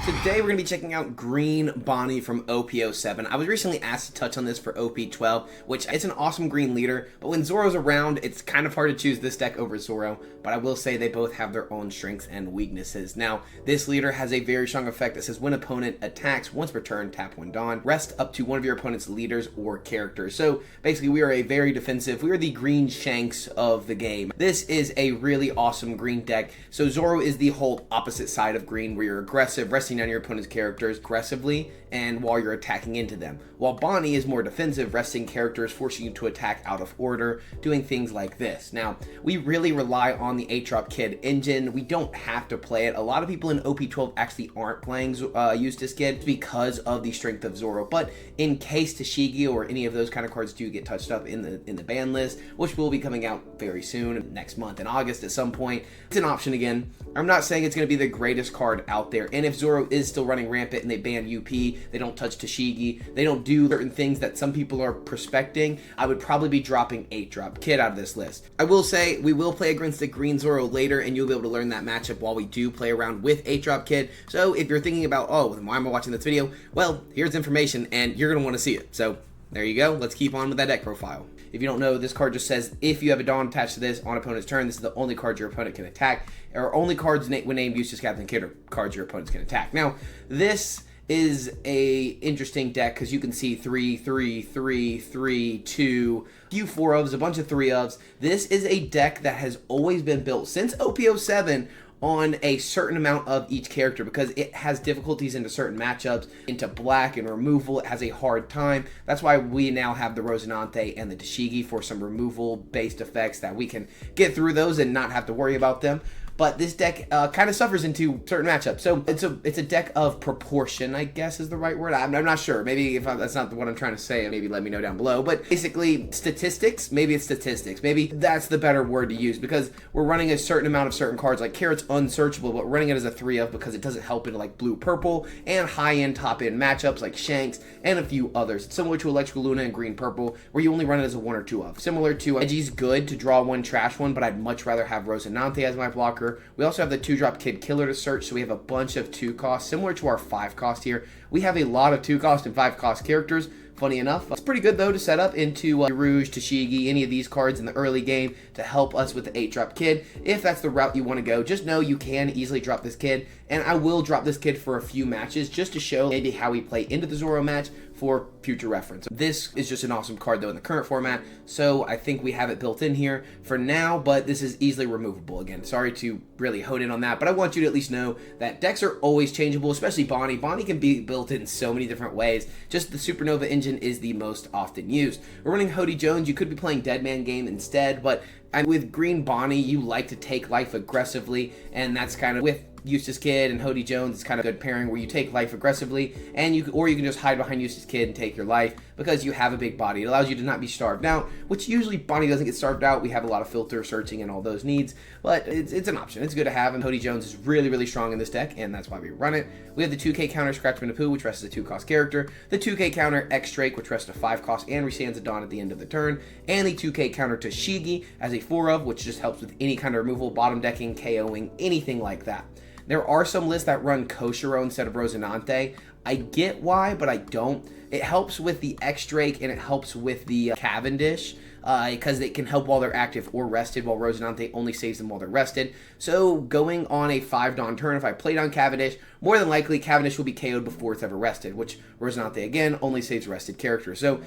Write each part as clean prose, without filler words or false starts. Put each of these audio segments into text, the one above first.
Today we're going to be checking out Green Bonney from OP07. I was recently asked to touch on this for OP12, which it's an awesome green leader, but when Zoro's around, it's kind of hard to choose this deck over Zoro, but I will say they both have their own strengths and weaknesses. Now, this leader has a very strong effect that says when opponent attacks once per turn, tap one Dawn, rest up to one of your opponent's leaders or characters. So basically we are a very defensive, we are the green shanks of the game. This is a really awesome green deck. So Zoro is the whole opposite side of green, where you're aggressive, resting on your opponent's characters aggressively and while you're attacking into them. While Bonney is more defensive, resting characters, forcing you to attack out of order, doing things like this. Now, we really rely on the 8-drop Kid engine. We don't have to play it. A lot of people in OP12 actually aren't playing Eustace Kid because of the strength of Zoro, but in case Tashigi or any of those kind of cards do get touched up in the ban list, which will be coming out very soon, next month in August at some point, it's an option again. I'm not saying it's going to be the greatest card out there, and if Zoro is still running rampant and they ban UP, they don't touch Tashigi, they don't do certain things that some people are prospecting, I would probably be dropping 8-drop Kid out of this list. I will say we will play against the green Zoro later, and you'll be able to learn that matchup while we do play around with 8-drop Kid. So if you're thinking about, oh, why am I watching this video? Well, here's information and you're going to want to see it. So there you go. Let's keep on with that deck profile. If you don't know, this card just says if you have a Dawn attached to this on opponent's turn, this is the only card your opponent can attack, or only cards when named Eustace Captain Kid or cards your opponents can attack. Now, this is a interesting deck because you can see 3, 3, 3, 3, 2, few 4 ofs, a bunch of 3 ofs. This is a deck that has always been built since OP07 on a certain amount of each character because it has difficulties into certain matchups, into black and removal. It has a hard time. That's why we now have the Rosinante and the Tashigi for some removal based effects that we can get through those and not have to worry about them. But this deck kind of suffers into certain matchups. So it's a deck of proportion, I guess is the right word. I'm not sure. Maybe if that's not what I'm trying to say, maybe let me know down below. But basically, statistics, maybe it's statistics. Maybe that's the better word to use because we're running a certain amount of certain cards. Like Carrot's unsearchable, but we're running it as a 3 of because it doesn't help into like blue-purple and high-end, top-end matchups like Shanks and a few others. Similar to Electrical Luna and Green-Purple, where you only run it as a 1 or 2 of. Similar to Edgy's good to draw one trash one, but I'd much rather have Rosinante as my blocker. We also have the 2-drop Kid Killer to search, so we have a bunch of 2 costs, similar to our 5 cost here. We have a lot of 2 cost and 5 cost characters. Funny enough, it's pretty good though to set up into Rouge, Tashigi, any of these cards in the early game to help us with the 8-drop Kid. If that's the route you want to go, just know you can easily drop this Kid, and I will drop this Kid for a few matches just to show maybe how we play into the Zoro match for future reference. This is just an awesome card though in the current format, so I think we have it built in here for now, but this is easily removable. Again, sorry to really hone in on that, but I want you to at least know that decks are always changeable, especially Bonney. Bonney can be built in so many different ways. Just the Supernova engine is the most often used. We're running Hody Jones. You could be playing Deadman Game instead, but with Green Bonney, you like to take life aggressively, and that's kind of with Eustace Kid and Hody Jones. It's kind of a good pairing where you take life aggressively, and you can just hide behind Eustace Kid and take your life because you have a big body. It allows you to not be starved out, which usually Bonney doesn't get starved out. We have a lot of filter searching and all those needs, but it's an option. It's good to have, and Hody Jones is really, really strong in this deck, and that's why we run it. We have the 2K counter Scratchman Poo, which rests as a 2-cost character, the 2K counter X Drake, which rests a 5-cost and restands a Dawn at the end of the turn, and the 2K counter Tashigi as a 4 of, which just helps with any kind of removal, bottom decking, KOing, anything like that. There are some lists that run Koshiro instead of Rosinante. I get why, but I don't. It helps with the X-Drake and it helps with the Cavendish because it can help while they're active or rested, while Rosinante only saves them while they're rested. So going on a 5-Dawn turn, if I played on Cavendish, more than likely Cavendish will be KO'd before it's ever rested, which Rosinante, again, only saves rested characters. So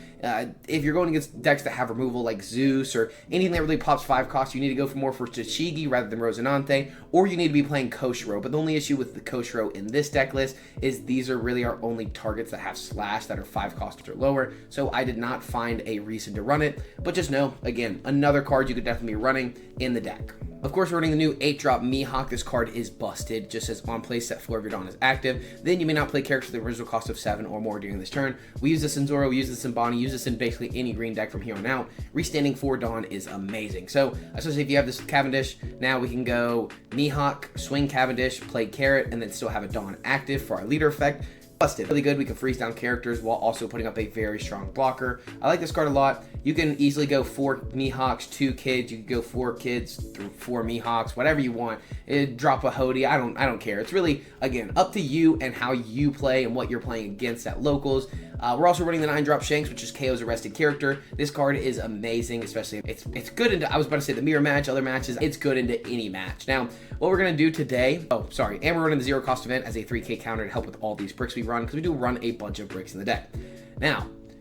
if you're going against decks that have removal like Zeus or anything that really pops 5 costs, you need to go for more for Tashigi rather than Rosinante, or you need to be playing Koshiro. But the only issue with the Koshiro in this deck list is these are really our only targets that have slash that are 5 costs or lower, so I did not find a reason to run it. But just know, again, another card you could definitely be running in the deck. Of course, we're running the new 8-drop Mihawk. This card is busted, just as on play set floor of your Dawn is active. Then you may not play characters with the original cost of 7 or more during this turn. We use this in Zoro, we use this in Bonney, use this in basically any green deck from here on out. Restanding 4 Dawn is amazing. So, especially if you have this Cavendish, now we can go Mihawk, swing Cavendish, play Carrot, and then still have a Dawn active for our leader effect. Busted. Really good. We can freeze down characters while also putting up a very strong blocker. I like this card a lot. you can easily go 4 Mihawks, 2 kids. You can go 4 kids through 4 Mihawks, whatever you want. Drop a Hody. I don't care. It's really, again, up to you and how you play and what you're playing against at locals. We're also running the 9-drop Shanks, which is KO's arrested character. This card is amazing, especially it's good into, I was about to say the mirror match, other matches. It's good into any match. Now, what we're going to do today, and we're running the 0 cost event as a 3k counter to help with all these bricks we run, because we do run a bunch of bricks in the deck.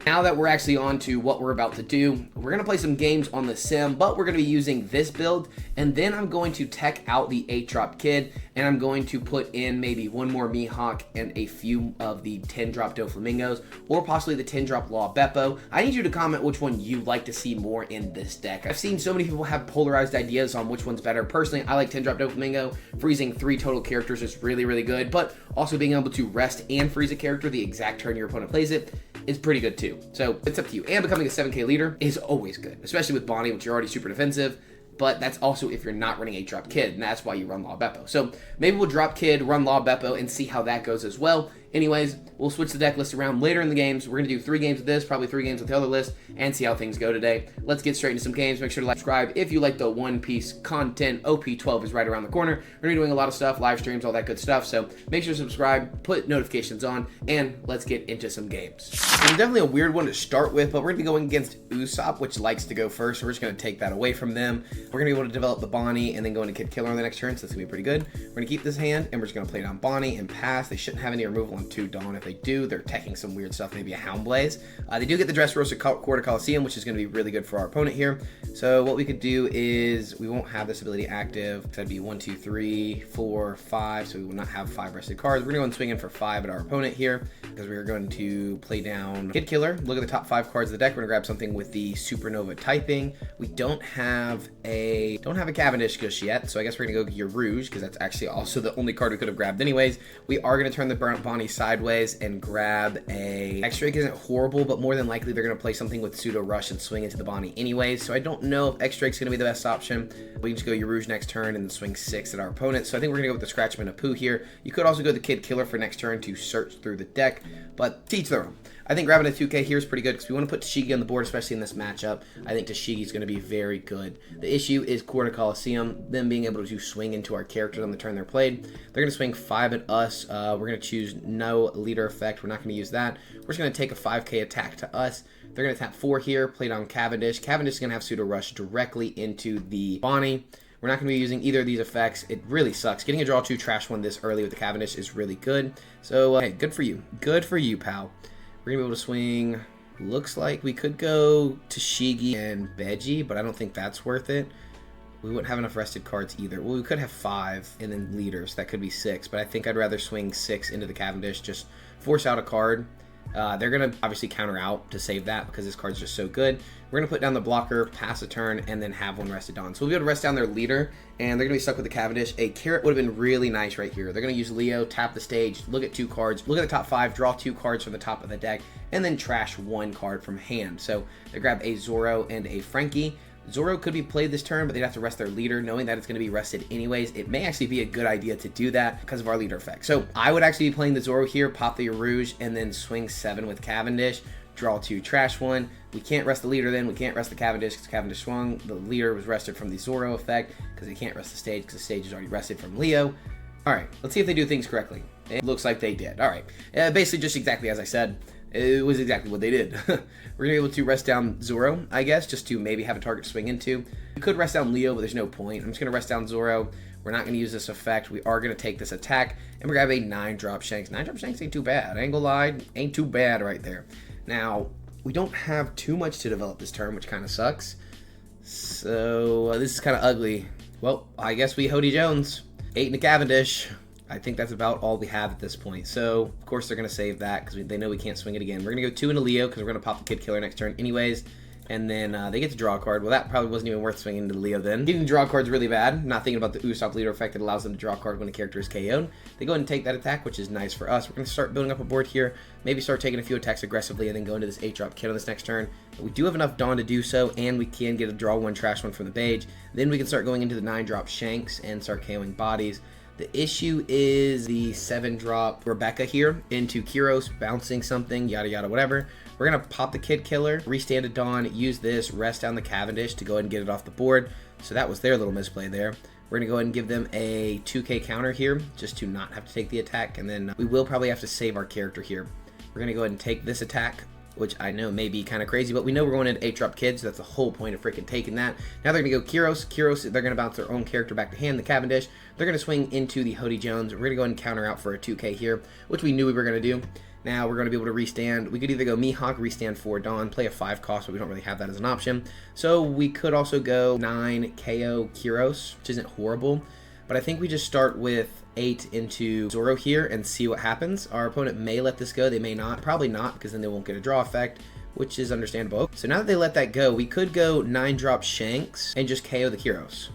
Now that we're actually on to what we're about to do, we're going to play some games on the sim, but we're going to be using this build, and then I'm going to tech out the 8-drop kid, and I'm going to put in maybe 1 more Mihawk and a few of the 10-drop Doflamingos, or possibly the 10-drop Law Beppo. I need you to comment which one you like to see more in this deck. I've seen so many people have polarized ideas on which one's better. Personally, I like 10-drop Doflamingo. Freezing 3 total characters is really, really good, but also being able to rest and freeze a character the exact turn your opponent plays it is pretty good too. So it's up to you. And becoming a 7k leader is always good, especially with Bonney, which you're already super defensive. But that's also if you're not running 8-drop Kid, and that's why you run Law Beppo. So maybe we'll drop Kid, run Law Beppo, and see how that goes as well. Anyways, we'll switch the deck list around later in the games. We're going to do 3 games with this, probably 3 games with the other list, and see how things go today. Let's get straight into some games. Make sure to like, subscribe if you like the One Piece content. OP12 is right around the corner. We're going to be doing a lot of stuff, live streams, all that good stuff. So make sure to subscribe, put notifications on, and let's get into some games. It's definitely a weird one to start with, but we're going to be going against Usopp, which likes to go first. So we're just going to take that away from them. We're going to be able to develop the Bonney and then go into Kid Killer on the next turn, so that's going to be pretty good. We're going to keep this hand, and we're just going to play down Bonney and pass. They shouldn't have any removal on 2 Dawn. If they do, they're teching some weird stuff, maybe a Hound Blaze. They do get the Dressrosa Quarter Coliseum, which is going to be really good for our opponent here. So what we could do is, we won't have this ability active. So that'd be 1, 2, 3, 4, 5, so we will not have 5 rested cards. We're going to go and swing in for 5 at our opponent here, because we are going to play down Kid Killer. Look at the top 5 cards of the deck. We're going to grab something with the Supernova typing. We don't have a Cavendish just yet, so I guess we're going to go Rouge, because that's actually also the only card we could have grabbed anyways. We are going to turn the Bonney sideways and grab a X-Drake. Isn't horrible, but more than likely they're going to play something with Pseudo Rush and swing into the Bonney anyways, so I don't know if X-Drake's going to be the best option. We can just go Rouge next turn and then swing 6 at our opponent, so I think we're going to go with the Scratchman of Pooh here. You could also go the Kid Killer for next turn to search through the deck, but to each their own. I think grabbing a 2k here is pretty good because we want to put Tashigi on the board, especially in this matchup. I think Tashigi's going to be very good. The issue is Quarter Coliseum, them being able to swing into our characters on the turn they're played. They're going to swing 5 at us. We're going to choose no leader effect. We're not going to use that. We're just going to take a 5k attack to us. They're going to tap 4 here, play down Cavendish. Cavendish is going to have Pseudo Rush directly into the Bonney. We're not going to be using either of these effects. It really sucks. Getting a draw 2 trash one this early with the Cavendish is really good. So, hey, good for you. Good for you, pal. We're going to be able to swing, looks like we could go Tashigi and Beji, but I don't think that's worth it. We wouldn't have enough rested cards either. Well, we could have 5 and then leaders. That could be 6, but I think I'd rather swing 6 into the Cavendish, just force out a card. They're going to obviously counter out to save that because this card's just so good. We're going to put down the blocker, pass a turn, and then have 1 rested on. So we'll be able to rest down their leader, and they're going to be stuck with the Cavendish. A carrot would have been really nice right here. They're going to use Leo, tap the stage, look at 2 cards, look at the top 5, draw 2 cards from the top of the deck, and then trash 1 card from hand. So they grab a Zoro and a Frankie. Zoro could be played this turn, but they'd have to rest their leader, knowing that it's going to be rested anyways. It may actually be a good idea to do that because of our leader effect. So I would actually be playing the Zoro here, pop the Rouge, and then swing 7 with Cavendish, draw 2, trash 1. We can't rest the leader then. We can't rest the Cavendish because Cavendish swung. The leader was rested from the Zoro effect because they can't rest the stage because the stage is already rested from Leo. All right, let's see if they do things correctly. It looks like they did. All right, basically just exactly as I said. It was exactly what they did. We're going to be able to rest down Zoro, I guess, just to maybe have a target to swing into. You could rest down Leo, but there's no point. I'm just going to rest down Zoro. We're not going to use this effect. We are going to take this attack, and we're going to have a 9-drop Shanks. 9-drop Shanks ain't too bad. I ain't gonna lie, ain't too bad right there. Now, we don't have too much to develop this turn, which kind of sucks. So, this is kind of ugly. Well, I guess we Hody Jones. 8 in the Cavendish. I think that's about all we have at this point. So, of course, they're going to save that because they know we can't swing it again. We're going to go 2 into Leo because we're going to pop the Kid Killer next turn anyways. And then they get to draw a card. Well, that probably wasn't even worth swinging into Leo then. Getting to draw cards really bad. Not thinking about the Usopp leader effect that allows them to draw a card when a character is KO'd. They go ahead and take that attack, which is nice for us. We're going to start building up a board here. Maybe start taking a few attacks aggressively and then go into this 8-drop Kid on this next turn. But we do have enough Dawn to do so, and we can get a draw 1, trash 1 from the page. Then we can start going into the 9-drop Shanks and start KOing bodies. The issue is the 7-drop Rebecca here into Kyros, bouncing something, yada yada, whatever. We're going to pop the Kid Killer, restand a Dawn, use this, rest down the Cavendish to go ahead and get it off the board. So that was their little misplay there. We're going to go ahead and give them a 2K counter here, just to not have to take the attack, and then we will probably have to save our character here. We're going to go ahead and take this attack, which I know may be kind of crazy, but we know we're going into 8-drop Kid, so that's the whole point of freaking taking that. Now they're going to go Kyros. Kyros, they're going to bounce their own character back to hand, the Cavendish. They're going to swing into the Hody Jones. We're going to go ahead and counter out for a 2K here, which we knew we were going to do. Now we're going to be able to restand. We could either go Mihawk, restand for Dawn, play a 5 cost, but we don't really have that as an option. So we could also go 9 KO Kyros, which isn't horrible. But I think we just start with 8 into Zoro here and see what happens. Our opponent may let this go. They may not. Probably not, because then they won't get a draw effect, which is understandable. So now that they let that go, we could go 9-drop Shanks and just KO the Kyros.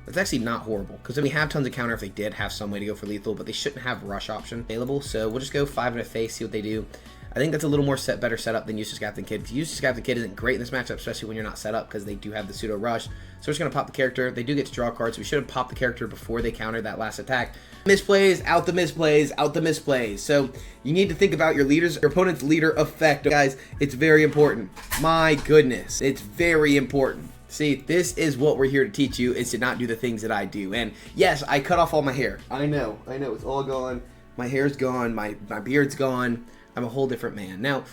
That's actually not horrible, because we have tons of counter if they did have some way to go for lethal, but they shouldn't have rush option available. So we'll just go 5 in a face, see what they do. I think that's a little more better setup than Usopp Captain Kid, because Usopp Captain Kid isn't great in this matchup, especially when you're not set up, because they do have the pseudo rush. So we're just going to pop the character. They do get to draw cards. So we should have popped the character before they countered that last attack. Misplays, out the misplays, out the misplays. So you need to think about your opponent's leader effect. Guys, it's very important. My goodness, it's very important. See, this is what we're here to teach you, is to not do the things that I do. And yes, I cut off all my hair. I know, it's all gone. My hair's gone, my beard's gone. I'm a whole different man. Now,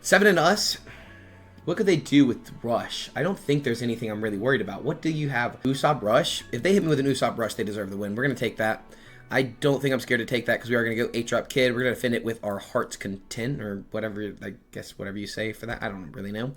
7 and us, what could they do with Rush? I don't think there's anything I'm really worried about. What do you have? Usopp Rush? If they hit me with an Usopp Rush, they deserve the win. We're going to take that. I don't think I'm scared to take that, because we are going to go 8-drop Kid. We're going to defend it with our Heart's Content, or whatever, I guess whatever you say for that. I don't really know.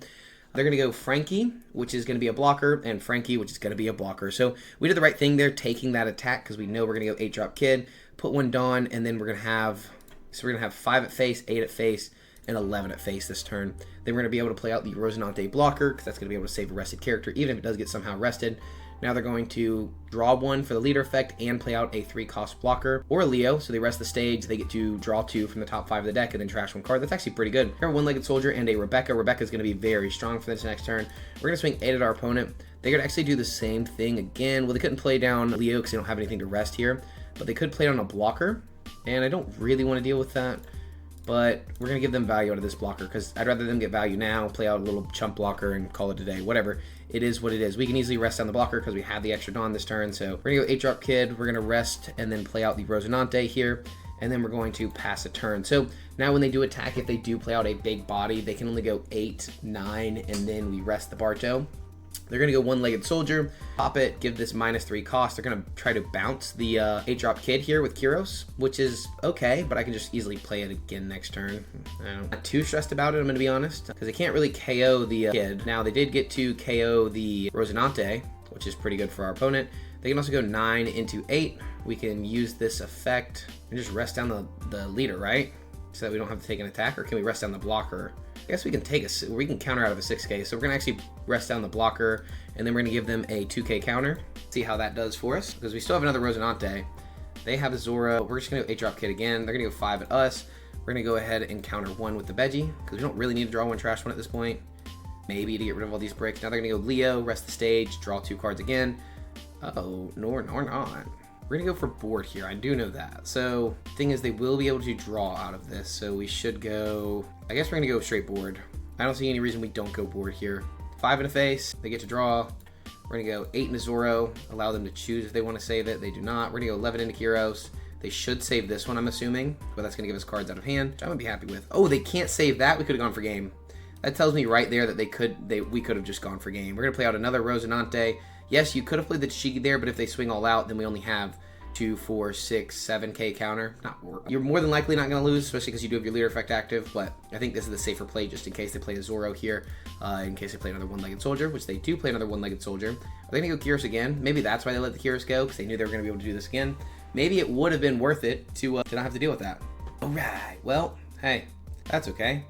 They're going to go Frankie, which is going to be a blocker, and Frankie, which is going to be a blocker. So we did the right thing there, taking that attack, because we know we're going to go 8-drop Kid, put one Dawn, and then we're going to have 5 at face, 8 at face, and 11 at face this turn. Then we're going to be able to play out the Rosinante blocker, because that's going to be able to save a rested character, even if it does get somehow rested. Now they're going to draw 1 for the leader effect and play out a 3-cost blocker or a Leo. So they rest the stage. They get to draw 2 from the top 5 of the deck and then trash 1 card. That's actually pretty good. We have a 1-legged soldier and a Rebecca. Rebecca's going to be very strong for this next turn. We're going to swing 8 at our opponent. They could actually do the same thing again. Well, they couldn't play down Leo because they don't have anything to rest here, but they could play down a blocker. And I don't really want to deal with that, but we're going to give them value out of this blocker, because I'd rather them get value now, play out a little chump blocker, and call it a day. Whatever. It is what it is. We can easily rest down the blocker because we have the extra Dawn this turn. So we're going to go 8-drop Kid. We're going to rest and then play out the Rosinante here, and then we're going to pass a turn. So now when they do attack, if they do play out a big body, they can only go 8, 9, and then we rest the Barto. They're going to go 1-legged soldier, pop it, give this -3 cost. They're going to try to bounce the 8-drop Kid here with Kyros, which is okay, but I can just easily play it again next turn. I'm not too stressed about it, I'm going to be honest, because they can't really KO the Kid. Now, they did get to KO the Rosinante, which is pretty good for our opponent. They can also go 9 into 8. We can use this effect and just rest down the leader, right? So that we don't have to take an attack, or can we rest down the blocker? I guess we can we can counter out of a 6K. So we're gonna actually rest down the blocker, and then we're gonna give them a 2K counter. See how that does for us, because we still have another Rosinante. They have a Zoro. We're just gonna go 8-drop Kid again. They're gonna go 5 at us. We're gonna go ahead and counter 1 with the Veggie, because we don't really need to draw 1 trash 1 at this point. Maybe to get rid of all these bricks. Now they're gonna go Leo, rest the stage, draw 2 cards again. Uh-oh, no, we're not. We're gonna go for board here, I do know that. So, thing is, they will be able to draw out of this, so we should go, I guess we're gonna go straight board. I don't see any reason we don't go board here. 5 in a face, they get to draw. We're gonna go 8 into Zoro, allow them to choose if they wanna save it, they do not. We're gonna go 11 into Kyros. They should save this one, I'm assuming, but that's gonna give us cards out of hand, which I'm gonna be happy with. Oh, they can't save that, we could've gone for game. That tells me right there that we could have just gone for game. We're gonna play out another Rosinante. Yes, you could have played the Tashigi there, but if they swing all out, then we only have 2, 4, 6, 7K counter. You're more than likely not going to lose, especially because you do have your leader effect active, but I think this is the safer play just in case they play a Zoro here, in case they play another 1-legged soldier, which they do play another 1-legged soldier. Are they going to go Kyros again? Maybe that's why they let the Kyros go, because they knew they were going to be able to do this again. Maybe it would have been worth it to not have to deal with that. All right, well, hey, that's okay.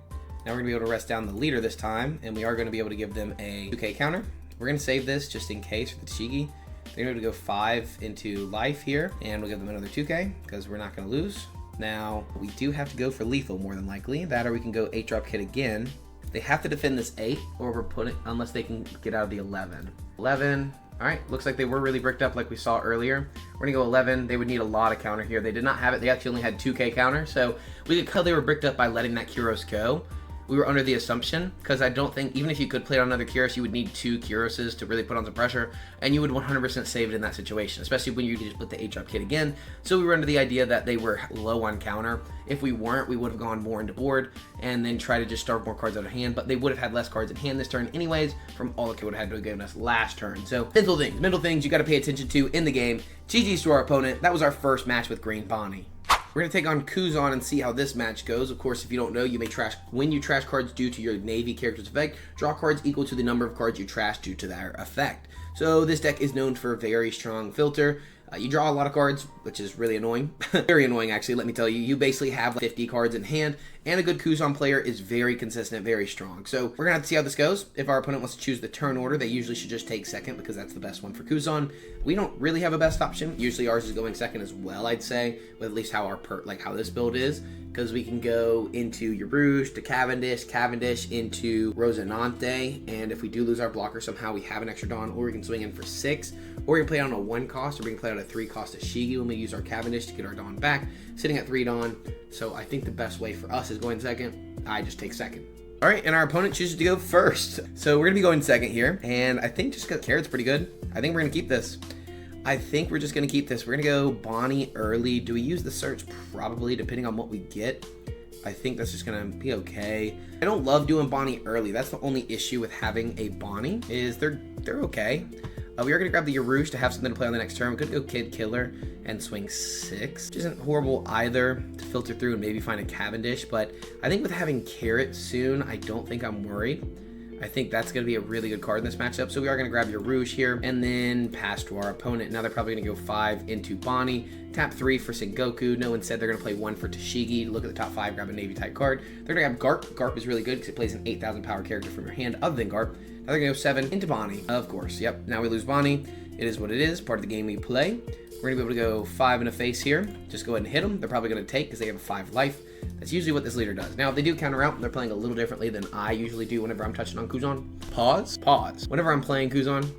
Now we're going to be able to rest down the leader this time, and we are going to be able to give them a 2K counter. We're going to save this just in case for the Tashigi. They're going to go 5 into life here, and we'll give them another 2K because we're not going to lose. Now, we do have to go for lethal more than likely. That, or we can go 8-drop Kid again. They have to defend this 8, or we're putting, unless they can get out of the 11. 11, All right, looks like they were really bricked up like we saw earlier. We're gonna go 11. They would need a lot of counter here. They did not have it. They actually only had 2k counter, so we could tell they were bricked up by letting that Kyros go. We were under the assumption, because I don't think, even if you could play it on another Kyros, you would need 2 Kyroses to really put on some pressure, and you would 100% save it in that situation, especially when you could just put the 8-drop kit again. So we were under the idea that they were low on counter. If we weren't, we would have gone more into board, and then try to just starve more cards out of hand, but they would have had less cards in hand this turn anyways, from all the kit would have had to have given us last turn. So, mental things you gotta pay attention to in the game. GG's to our opponent. That was our first match with Green Bonney. We're going to take on Kuzan and see how this match goes. Of course, if you don't know, you may trash when you trash cards due to your Navy character's effect. Draw cards equal to the number of cards you trash due to their effect. So this deck is known for a very strong filter. You draw a lot of cards, which is really annoying. Very annoying, actually, let me tell you. You basically have like 50 cards in hand, and a good Kuzan player is very consistent, very strong. So we're going to have to see how this goes. If our opponent wants to choose the turn order, they usually should just take second because that's the best one for Kuzan. We don't really have a best option. Usually ours is going second as well, I'd say, with at least how our how this build is. Because we can go into Yarouche to Cavendish, Cavendish into Rosinante, and if we do lose our blocker somehow, we have an extra Dawn, or we can swing in for 6, or we can play it on a 1 cost, or we can play it on a 3 cost Ashigi when we use our Cavendish to get our Dawn back, sitting at 3 Dawn. So I think the best way for us is going second. I just take second. All right, and our opponent chooses to go first. So we're gonna be going second here, and I think just because Carrot's pretty good, I think we're gonna keep this. I think we're just going to keep this. We're going to go Bonney early. Do we use the search? Probably, depending on what we get. I think that's just going to be okay. I don't love doing Bonney early. That's the only issue with having a Bonney, is they're okay. We are going to grab the Yarouche to have something to play on the next turn. We could go Kid Killer and swing 6, which isn't horrible either, to filter through and maybe find a Cavendish. But I think with having Carrot soon, I don't think I'm worried. I think that's going to be a really good card in this matchup. So we are going to grab your Rouge here and then pass to our opponent. Now they're probably going to go 5 into Bonney. Tap 3 for Sengoku. No one said they're going to play 1 for Tashigi. Look at the top 5, grab a Navy type card. They're going to have Garp. Garp is really good because it plays an 8,000 power character from your hand other than Garp. Now they're going to go 7 into Bonney. Of course, yep. Now we lose Bonney. It is what it is. Part of the game we play. We're going to be able to go 5 in a face here. Just go ahead and hit them. They're probably going to take because they have a 5 life. That's usually what this leader does. Now, if they do counter out, they're playing a little differently than I usually do whenever I'm touching on Kuzan. Pause. Whenever I'm playing Kuzan,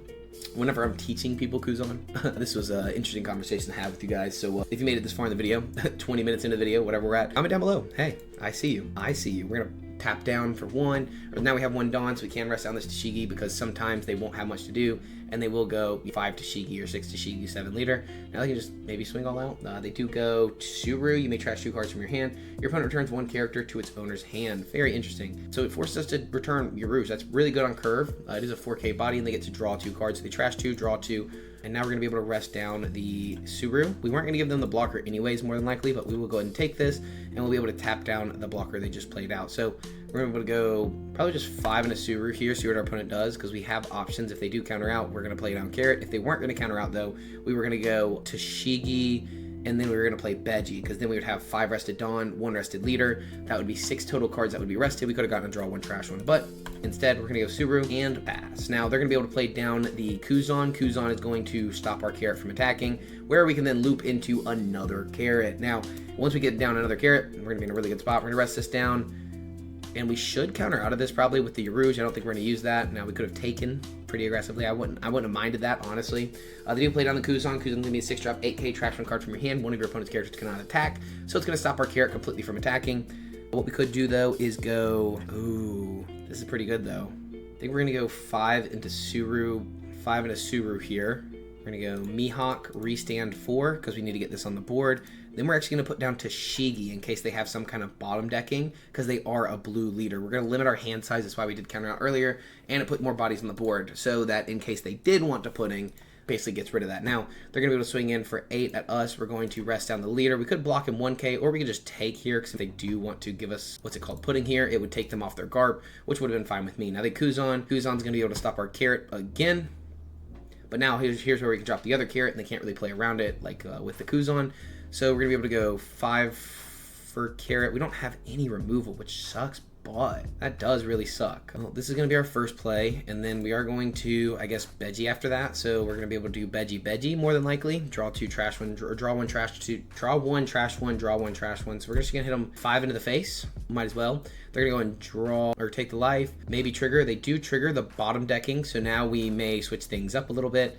whenever I'm teaching people Kuzan, this was an interesting conversation to have with you guys. So if you made it this far in the video, 20 minutes into the video, whatever we're at, comment down below. Hey, I see you. We're going to tap down for 1. Or now we have 1 Dawn, so we can rest down this Tashigi because sometimes they won't have much to do. And they will go 5 Tashigi or 6 Tashigi, 7 leader. Now they can just maybe swing all out. They do go Tsuru. You may trash 2 cards from your hand. Your opponent returns 1 character to its owner's hand. Very interesting. So it forces us to return Yarouche. That's really good on curve. It is a 4K body, and they get to draw 2 cards. So they trash 2, draw 2. And now we're going to be able to rest down the Tsuru. We weren't going to give them the blocker anyways, more than likely, but we will go ahead and take this, and we'll be able to tap down the blocker they just played out. So we're able to go probably just 5 in a Tsuru here, see what our opponent does, because we have options. If they do counter out, we're going to play down Carrot. If they weren't going to counter out, though, we were going to go Tashigi, and then we were going to play Beji, because then we would have 5 rested Dawn, 1 rested leader. That would be 6 total cards that would be rested. We could have gotten a draw 1, trash 1, but instead we're going to go Tsuru and pass. Now they're going to be able to play down the Kuzan. Kuzan is going to stop our Carrot from attacking, where we can then loop into another Carrot. Now, once we get down another Carrot, we're going to be in a really good spot. We're going to rest this down, and we should counter out of this probably with the Yarouche. I don't think we're going to use that. Now we could have taken pretty aggressively. I wouldn't have minded that, honestly. They do play down the Kuzan. Kuzan's going to be a 6-drop, 8k, trash 1 card from your hand. One of your opponent's characters cannot attack, so it's going to stop our Carrot completely from attacking. What we could do, though, is go... Ooh, this is pretty good, though. I think we're going to go 5 into Tsuru, 5 into Tsuru here. We're going to go Mihawk, restand 4, because we need to get this on the board. Then we're actually going to put down Tashigi in case they have some kind of bottom decking, because they are a blue leader. We're going to limit our hand size. That's why we did counter out earlier, and it put more bodies on the board, so that in case they did want to putting, basically gets rid of that. Now, they're going to be able to swing in for 8 at us. We're going to rest down the leader. We could block him 1k, or we could just take here, because if they do want to give us, what's it called, putting here, it would take them off their Garp, which would have been fine with me. Now, they Kuzan's going to be able to stop our Carrot again. But now here's where we can drop the other Carrot, and they can't really play around it like with the Kuzan. So we're going to be able to go 5 for Carrot. We don't have any removal, which sucks, but that does really suck. Well, this is going to be our first play, and then we are going to, I guess, Beji after that. So we're going to be able to do Beji more than likely. Draw 2, trash 1, draw 1, trash 2, draw 1, trash 1, draw 1, trash 1. So we're just going to hit them 5 into the face. Might as well. They're going to go and draw or take the life, maybe trigger. They do trigger the bottom decking, so now we may switch things up a little bit.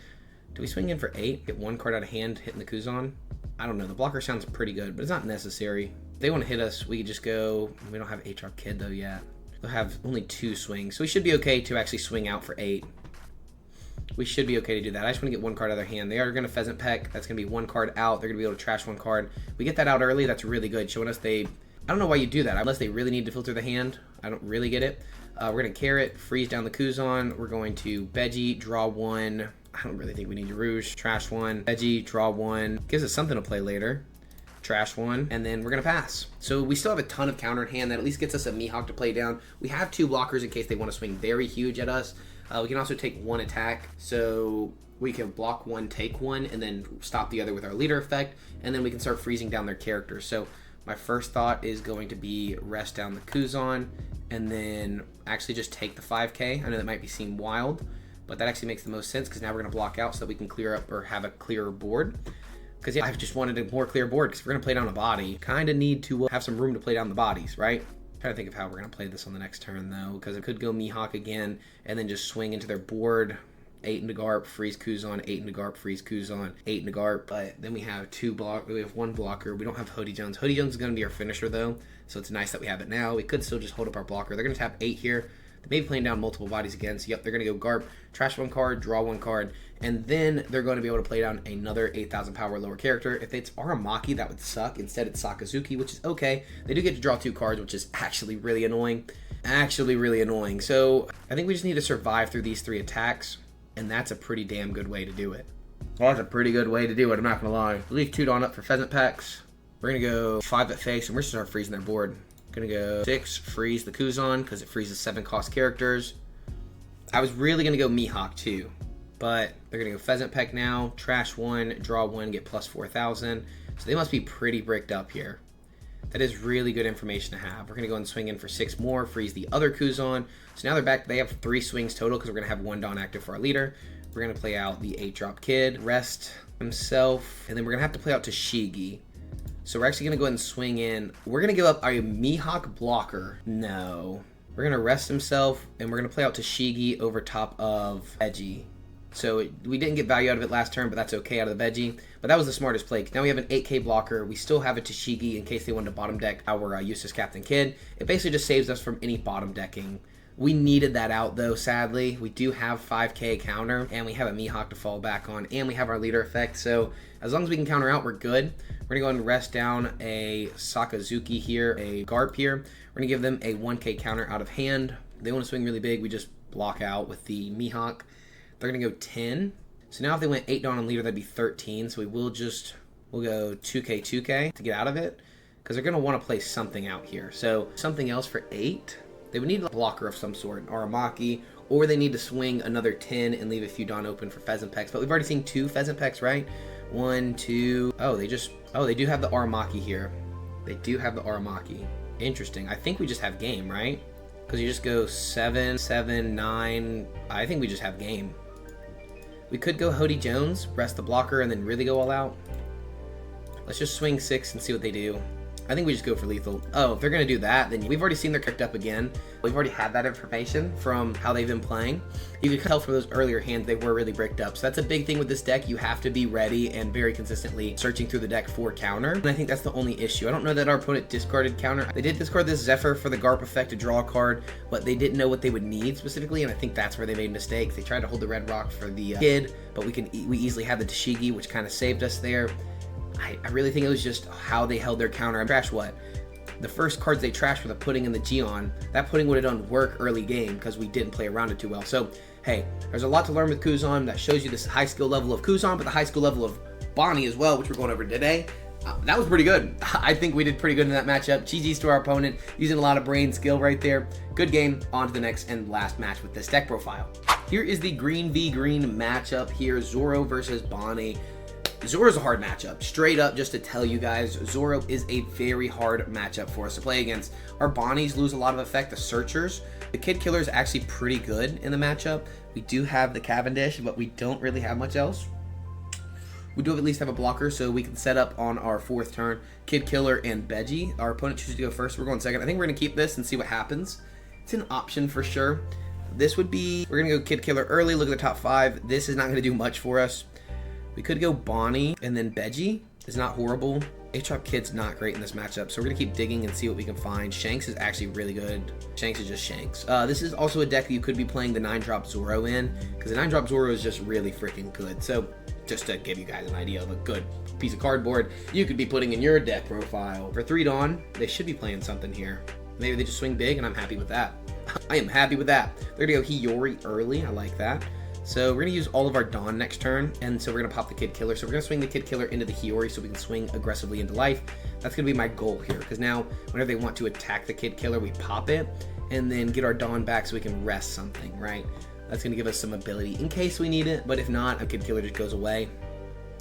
Do we swing in for 8? Get 1 card out of hand, hitting the Kuzan? I don't know. The blocker sounds pretty good, but it's not necessary. If they want to hit us, we could just go... We don't have HR Kid, though, yet. They'll have only 2 swings, so we should be okay to actually swing out for 8. We should be okay to do that. I just want to get 1 card out of their hand. They are going to Pheasant Peck. That's going to be 1 card out. They're going to be able to trash 1 card. We get that out early. That's really good, showing us they... I don't know why you do that, unless they really need to filter the hand. I don't really get it. We're going to Carrot, freeze down the Kuzan. We're going to Veggie, draw 1. I don't really think we need to Rouge. Trash 1. Veggie, draw 1. Gives us something to play later. Trash 1. And then we're going to pass. So we still have a ton of counter in hand. That at least gets us a Mihawk to play down. We have 2 blockers in case they want to swing very huge at us. We can also take 1 attack. So we can block 1, take 1, and then stop the other with our leader effect. And then we can start freezing down their characters. So my first thought is going to be rest down the Kuzan. And then actually just take the 5k. I know that might seem wild, but that actually makes the most sense because now we're going to block out so that we can clear up or have a clearer board. Because yeah, I've just wanted a more clear board because if we're going to play down a body, kind of need to have some room to play down the bodies, right? I'm trying to think of how we're going to play this on the next turn though, because it could go Mihawk again and then just swing into their board. 8 into Garp, freeze Kuzan, 8 into Garp, freeze Kuzan, 8 into Garp. But then we have 2 block. We have 1 blocker. We don't have Hoodie Jones. Hoodie Jones is going to be our finisher though, so it's nice that we have it now. We could still just hold up our blocker. They're going to tap 8 here. They may be playing down multiple bodies again. So yep, they're going to go Garp, trash 1 card, draw 1 card, and then they're going to be able to play down another 8,000 power lower character. If it's Aramaki, that would suck. Instead, it's Sakazuki, which is okay. They do get to draw 2 cards, which is actually really annoying. So I think we just need to survive through these 3 attacks. And that's a pretty damn good way to do it. Well, that's a pretty good way to do it, I'm not going to lie. Leave 2 Dawn up for Pheasant Pecks. We're going to go 5 at face, and we're just going to start freezing their board. Going to go 6, freeze the Kuzan, because it freezes 7 cost characters. I was really going to go Mihawk too, but they're going to go Pheasant Peck now, trash 1, draw 1, get plus 4,000. So they must be pretty bricked up here. That is really good information to have. We're going to go and swing in for 6 more, freeze the other Kuzan. So now they're back. They have 3 swings total because we're going to have 1 Dawn active for our leader. We're going to play out the 8-drop Kid, rest himself, and then we're going to have to play out Tashigi. So we're actually going to go ahead and swing in. We're going to give up our Mihawk blocker. No. We're going to rest himself, and we're going to play out Tashigi over top of Veggie. So we didn't get value out of it last turn, but that's okay out of the Veggie. But that was the smartest play. Now we have an 8k blocker. We still have a Tashigi in case they wanted to bottom deck our Eustace Captain Kid. It basically just saves us from any bottom decking. We needed that out though, sadly. We do have 5k counter, and we have a Mihawk to fall back on, and we have our leader effect. So as long as we can counter out, we're good. We're going to go and rest down a Sakazuki here, a Garp here. We're going to give them a 1k counter out of hand. If they want to swing really big, we just block out with the Mihawk. They're going to go 10. So now if they went 8 Dawn on leader, that'd be 13. So we'll go 2k to get out of it, because they're going to want to play something out here. So something else for 8. They would need a blocker of some sort, Aramaki, or they need to swing another 10 and leave a few Dawn open for Pheasant Pecks. But we've already seen 2 Pheasant Pecks, right? 1, 2. Oh, they do have the Aramaki here. They do have the Aramaki. Interesting. I think we just have game, right? Because you just go 7, 7, 9. I think we just have game. We could go Hoodie Jones, rest the blocker, and then really go all out. Let's just swing 6 and see what they do. I think we just go for lethal. Oh, if they're going to do that, then we've already seen they're kicked up again. We've already had that information from how they've been playing. You can tell from those earlier hands they were really bricked up. So that's a big thing with this deck. You have to be ready and very consistently searching through the deck for counter. And I think that's the only issue. I don't know that our opponent discarded counter. They did discard this Zephyr for the Garp effect to draw a card, but they didn't know what they would need specifically, and I think that's where they made mistakes. They tried to hold the Red Rock for the Kid, but we easily had the Tashigi, which kind of saved us there. I really think it was just how they held their counter. And trash what? The first cards they trashed were the Pudding and the Gion. That Pudding would have done work early game because we didn't play around it too well. So, hey, there's a lot to learn with Kuzan. That shows you this high skill level of Kuzan, but the high skill level of Bonney as well, which we're going over today. That was pretty good. I think we did pretty good in that matchup. GG's to our opponent, using a lot of brain skill right there. Good game. On to the next and last match with this deck profile. Here is the green v green matchup here. Zoro versus Bonney. Zoro's a hard matchup. Straight up, just to tell you guys, Zoro is a very hard matchup for us to play against. Our Bonnies lose a lot of effect. The Searchers. The Kid Killer is actually pretty good in the matchup. We do have the Cavendish, but we don't really have much else. We do at least have a blocker, so we can set up on our 4th turn Kid Killer and Veggie. Our opponent chooses to go first. We're going second. I think we're going to keep this and see what happens. It's an option for sure. This would be, we're going to go Kid Killer early. Look at the top 5. This is not going to do much for us. We could go Bonney and then Veggie. Is not horrible. H-Drop Kid's not great in this matchup, so we're going to keep digging and see what we can find. Shanks is actually really good. Shanks is just Shanks. This is also a deck that you could be playing the 9-drop Zoro in, because the 9-drop Zoro is just really freaking good. So just to give you guys an idea of a good piece of cardboard you could be putting in your deck profile. For 3 Dawn, they should be playing something here. Maybe they just swing big, and I'm happy with that. I am happy with that. They're going to go Hiyori early. I like that. So we're going to use all of our Dawn next turn, and so we're going to pop the Kid Killer. So we're going to swing the Kid Killer into the Hiyori so we can swing aggressively into life. That's going to be my goal here, because now whenever they want to attack the Kid Killer, we pop it, and then get our Dawn back so we can rest something, right? That's going to give us some ability in case we need it, but if not, a Kid Killer just goes away.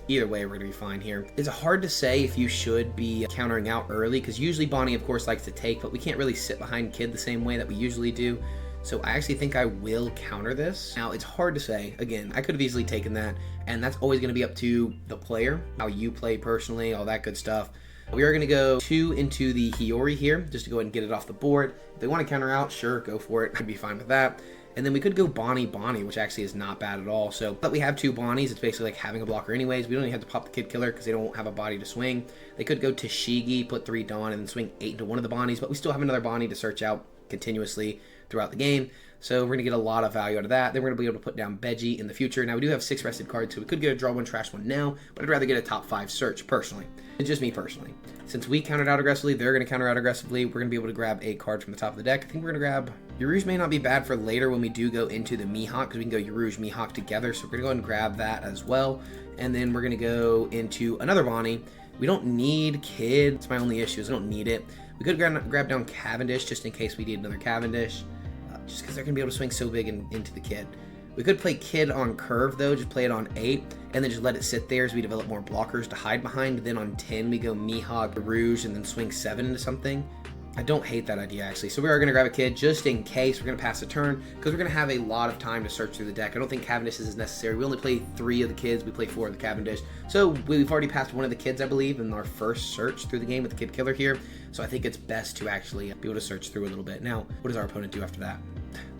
Either way, we're going to be fine here. It's hard to say if you should be countering out early, because usually Bonney, of course, likes to take, but we can't really sit behind Kid the same way that we usually do. So I actually think I will counter this. Now, it's hard to say. Again, I could have easily taken that, and that's always going to be up to the player, how you play personally, all that good stuff. We are going to go 2 into the Hiyori here, just to go ahead and get it off the board. If they want to counter out, sure, go for it. I'd be fine with that. And then we could go Bonney, which actually is not bad at all. So, but we have 2 Bonnies. It's basically like having a blocker anyways. We don't even have to pop the Kid Killer because they don't have a body to swing. They could go Tashigi, put 3 Dawn, and then swing 8 into one of the Bonnies, but we still have another Bonney to search out continuously throughout the game. So we're going to get a lot of value out of that. Then we're going to be able to put down Veggie in the future. Now we do have 6 rested cards, so we could get a draw 1, trash 1 now, but I'd rather get a top 5 search personally. It's just me personally. Since we countered out aggressively, they're going to counter out aggressively. We're going to be able to grab a card from the top of the deck. I think we're going to grab... Urouge may not be bad for later when we do go into the Mihawk, because we can go Urouge, Mihawk together. So we're going to go ahead and grab that as well. And then we're going to go into another Bonney. We don't need Kid. It's my only issue is I don't need it. We could grab down Cavendish just in case we need another Cavendish. Just because they're going to be able to swing so big into the Kid. We could play Kid on curve, though, just play it on 8, and then just let it sit there as we develop more blockers to hide behind. Then on 10, we go Mihawk, Rouge, and then swing 7 into something. I don't hate that idea, actually. So we are going to grab a Kid just in case. We're going to pass a turn, because we're going to have a lot of time to search through the deck. I don't think Cavendish is necessary. We only play 3 of the Kids. We play 4 of the Cavendish. So we've already passed one of the Kids, I believe, in our first search through the game with the Kid Killer here. So I think it's best to actually be able to search through a little bit. Now, what does our opponent do after that?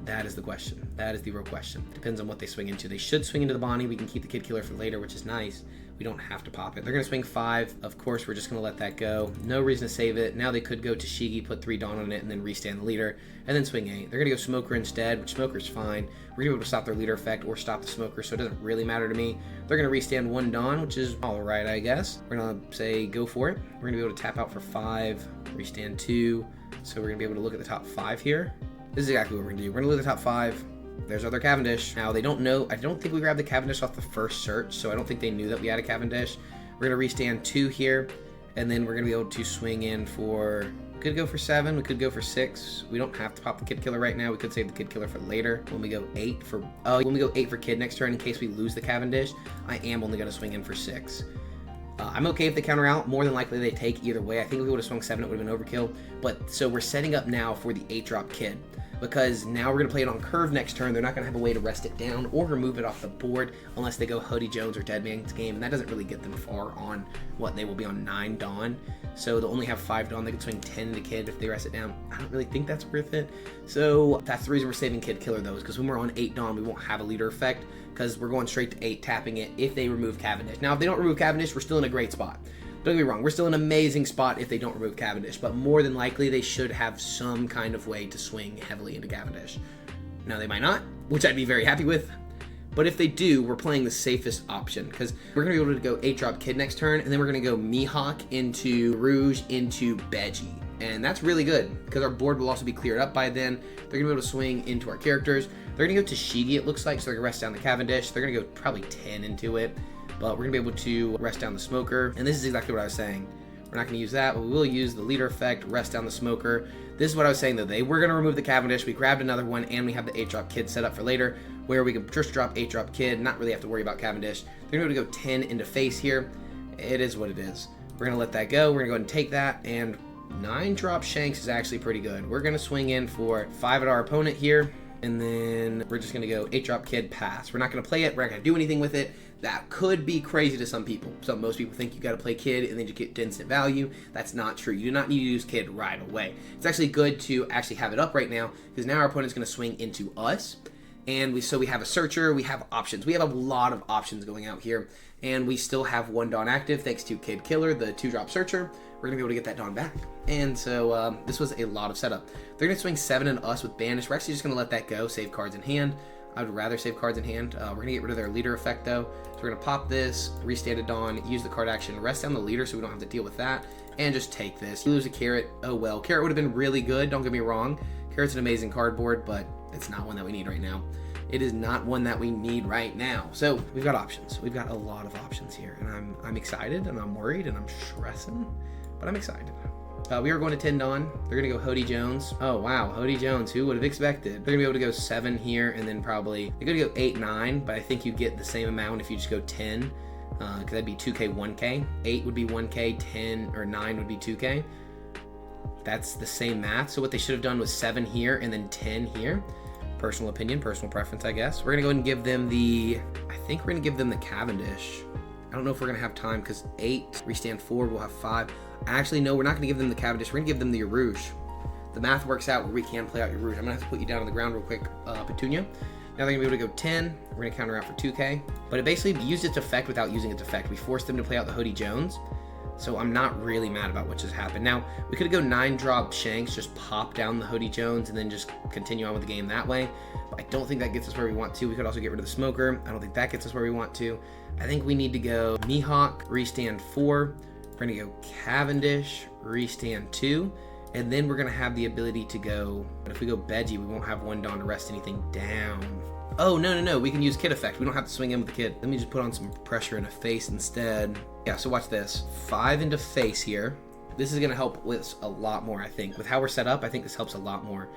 That is the question. That is the real question. Depends on what they swing into. They should swing into the Bonney. We can keep the Kid Killer for later, which is nice. We don't have to pop it. They're going to swing 5. Of course, we're just going to let that go. No reason to save it. Now they could go to Shigi, put 3 Dawn on it, and then restand the leader, and then swing 8. They're going to go Smoker instead, which Smoker's fine. We're going to be able to stop their leader effect or stop the Smoker, so it doesn't really matter to me. They're going to restand 1 Dawn, which is all right, I guess. We're going to say go for it. We're going to be able to tap out for 5, restand 2. So we're going to be able to look at the top 5 here. This is exactly what we're going to do. We're going to look at the top 5. There's other Cavendish. Now, they don't know. I don't think we grabbed the Cavendish off the first search, so I don't think they knew that we had a Cavendish. We're going to restand 2 here, and then we're going to be able to swing in for... We could go for 7. We could go for 6. We don't have to pop the Kid Killer right now. We could save the Kid Killer for later. When we go 8 for... when we go 8 for Kid next turn, in case we lose the Cavendish, I am only going to swing in for 6. I'm okay if they counter out. More than likely they take either way. I think if we would have swung 7, it would have been overkill. But so we're setting up now for the 8-drop Kid, because now we're going to play it on curve next turn. They're not going to have a way to rest it down or remove it off the board unless they go Hoodie Jones or Dead Man's Game, and that doesn't really get them far on what they will be on 9 Dawn. So they'll only have 5 Dawn. They could swing 10 into Kid if they rest it down. I don't really think that's worth it. So that's the reason we're saving Kid Killer, though, is because when we're on 8 Dawn, we won't have a leader effect, because we're going straight to 8, tapping it if they remove Cavendish. Now, if they don't remove Cavendish, we're still in a great spot. Don't get me wrong, we're still in an amazing spot if they don't remove Cavendish, but more than likely they should have some kind of way to swing heavily into Cavendish. Now, they might not, which I'd be very happy with, but if they do, we're playing the safest option, because we're going to be able to go 8-drop Kid next turn, and then we're going to go Mihawk into Rouge into Veggie. And that's really good, because our board will also be cleared up by then. They're going to be able to swing into our characters. They're going to go to Shigi, it looks like, so they're going to rest down the Cavendish. They're going to go probably 10 into it, but we're going to be able to rest down the Smoker. And this is exactly what I was saying. We're not going to use that, but we will use the leader effect, rest down the Smoker. This is what I was saying, though. They were going to remove the Cavendish. We grabbed another one, and we have the 8-drop Kid set up for later, where we can just drop 8-drop Kid, not really have to worry about Cavendish. They're going to be able to go 10 into face here. It is what it is. We're going to let that go. We're going to go ahead and take that, and 9-drop Shanks is actually pretty good. We're going to swing in for 5 at our opponent here, and then we're just going to go 8-drop Kid, pass. We're not going to play it. We're not going to do anything with it. That could be crazy to some people. Most people think you got to play Kid and then you get instant value. That's not true. You do not need to use Kid right away. It's actually good to actually have it up right now, because now our opponent's going to swing into us, And so we have a searcher, we have options. We have a lot of options going out here. And we still have one Dawn active thanks to Kid Killer, the 2-drop searcher. We're going to be able to get that Dawn back. And so this was a lot of setup. They're going to swing 7 in us with Banish. We're actually just going to let that go, save cards in hand. I would rather save cards in hand. We're going to get rid of their leader effect though. So we're going to pop this, restand a Dawn, use the card action, rest down the leader so we don't have to deal with that, and just take this. You lose a Carrot, oh well. Carrot would have been really good, don't get me wrong. Carrot's an amazing cardboard, but it's not one that we need right now. It is not one that we need right now. So we've got options. We've got a lot of options here, and I'm excited, and I'm worried, and I'm stressing, but I'm excited. We are going to 10 Dawn. They're going to go Hody Jones. Oh, wow. Hody Jones. Who would have expected? They're going to be able to go 7 here, and then probably... They're going to go 8, 9, but I think you get the same amount if you just go 10, because that'd be 2K, 1K. 8 would be 1K, 10, or 9 would be 2K. That's the same math. So what they should have done was 7 here, and then 10 here. Personal opinion, personal preference, I guess. We're going to go ahead and give them the... I think we're going to give them the Cavendish. I don't know if we're going to have time, because 8, restand 4, we'll have 5. Actually, no, we're not going to give them the Cavendish. We're going to give them the Arouge. The math works out where we can play out your Arouge. I'm going to have to put you down on the ground real quick, Petunia. Now they're going to be able to go 10. We're going to counter out for 2K. But it basically used its effect without using its effect. We forced them to play out the Hody Jones. So I'm not really mad about what just happened. Now, we could go 9-drop Shanks, just pop down the Hody Jones, and then just continue on with the game that way. But I don't think that gets us where we want to. We could also get rid of the Smoker. I don't think that gets us where we want to. I think we need to go Mihawk, restand 4. We're going to go Cavendish, restand 2, and then we're going to have the ability to go, but if we go Veggie, we won't have 1 Dawn to rest anything down. Oh, no, we can use Kid effect. We don't have to swing in with the Kid. Let me just put on some pressure in a face instead. Yeah, so watch this. 5 into face here. This is going to help with a lot more, I think. With how we're set up, I think this helps a lot more.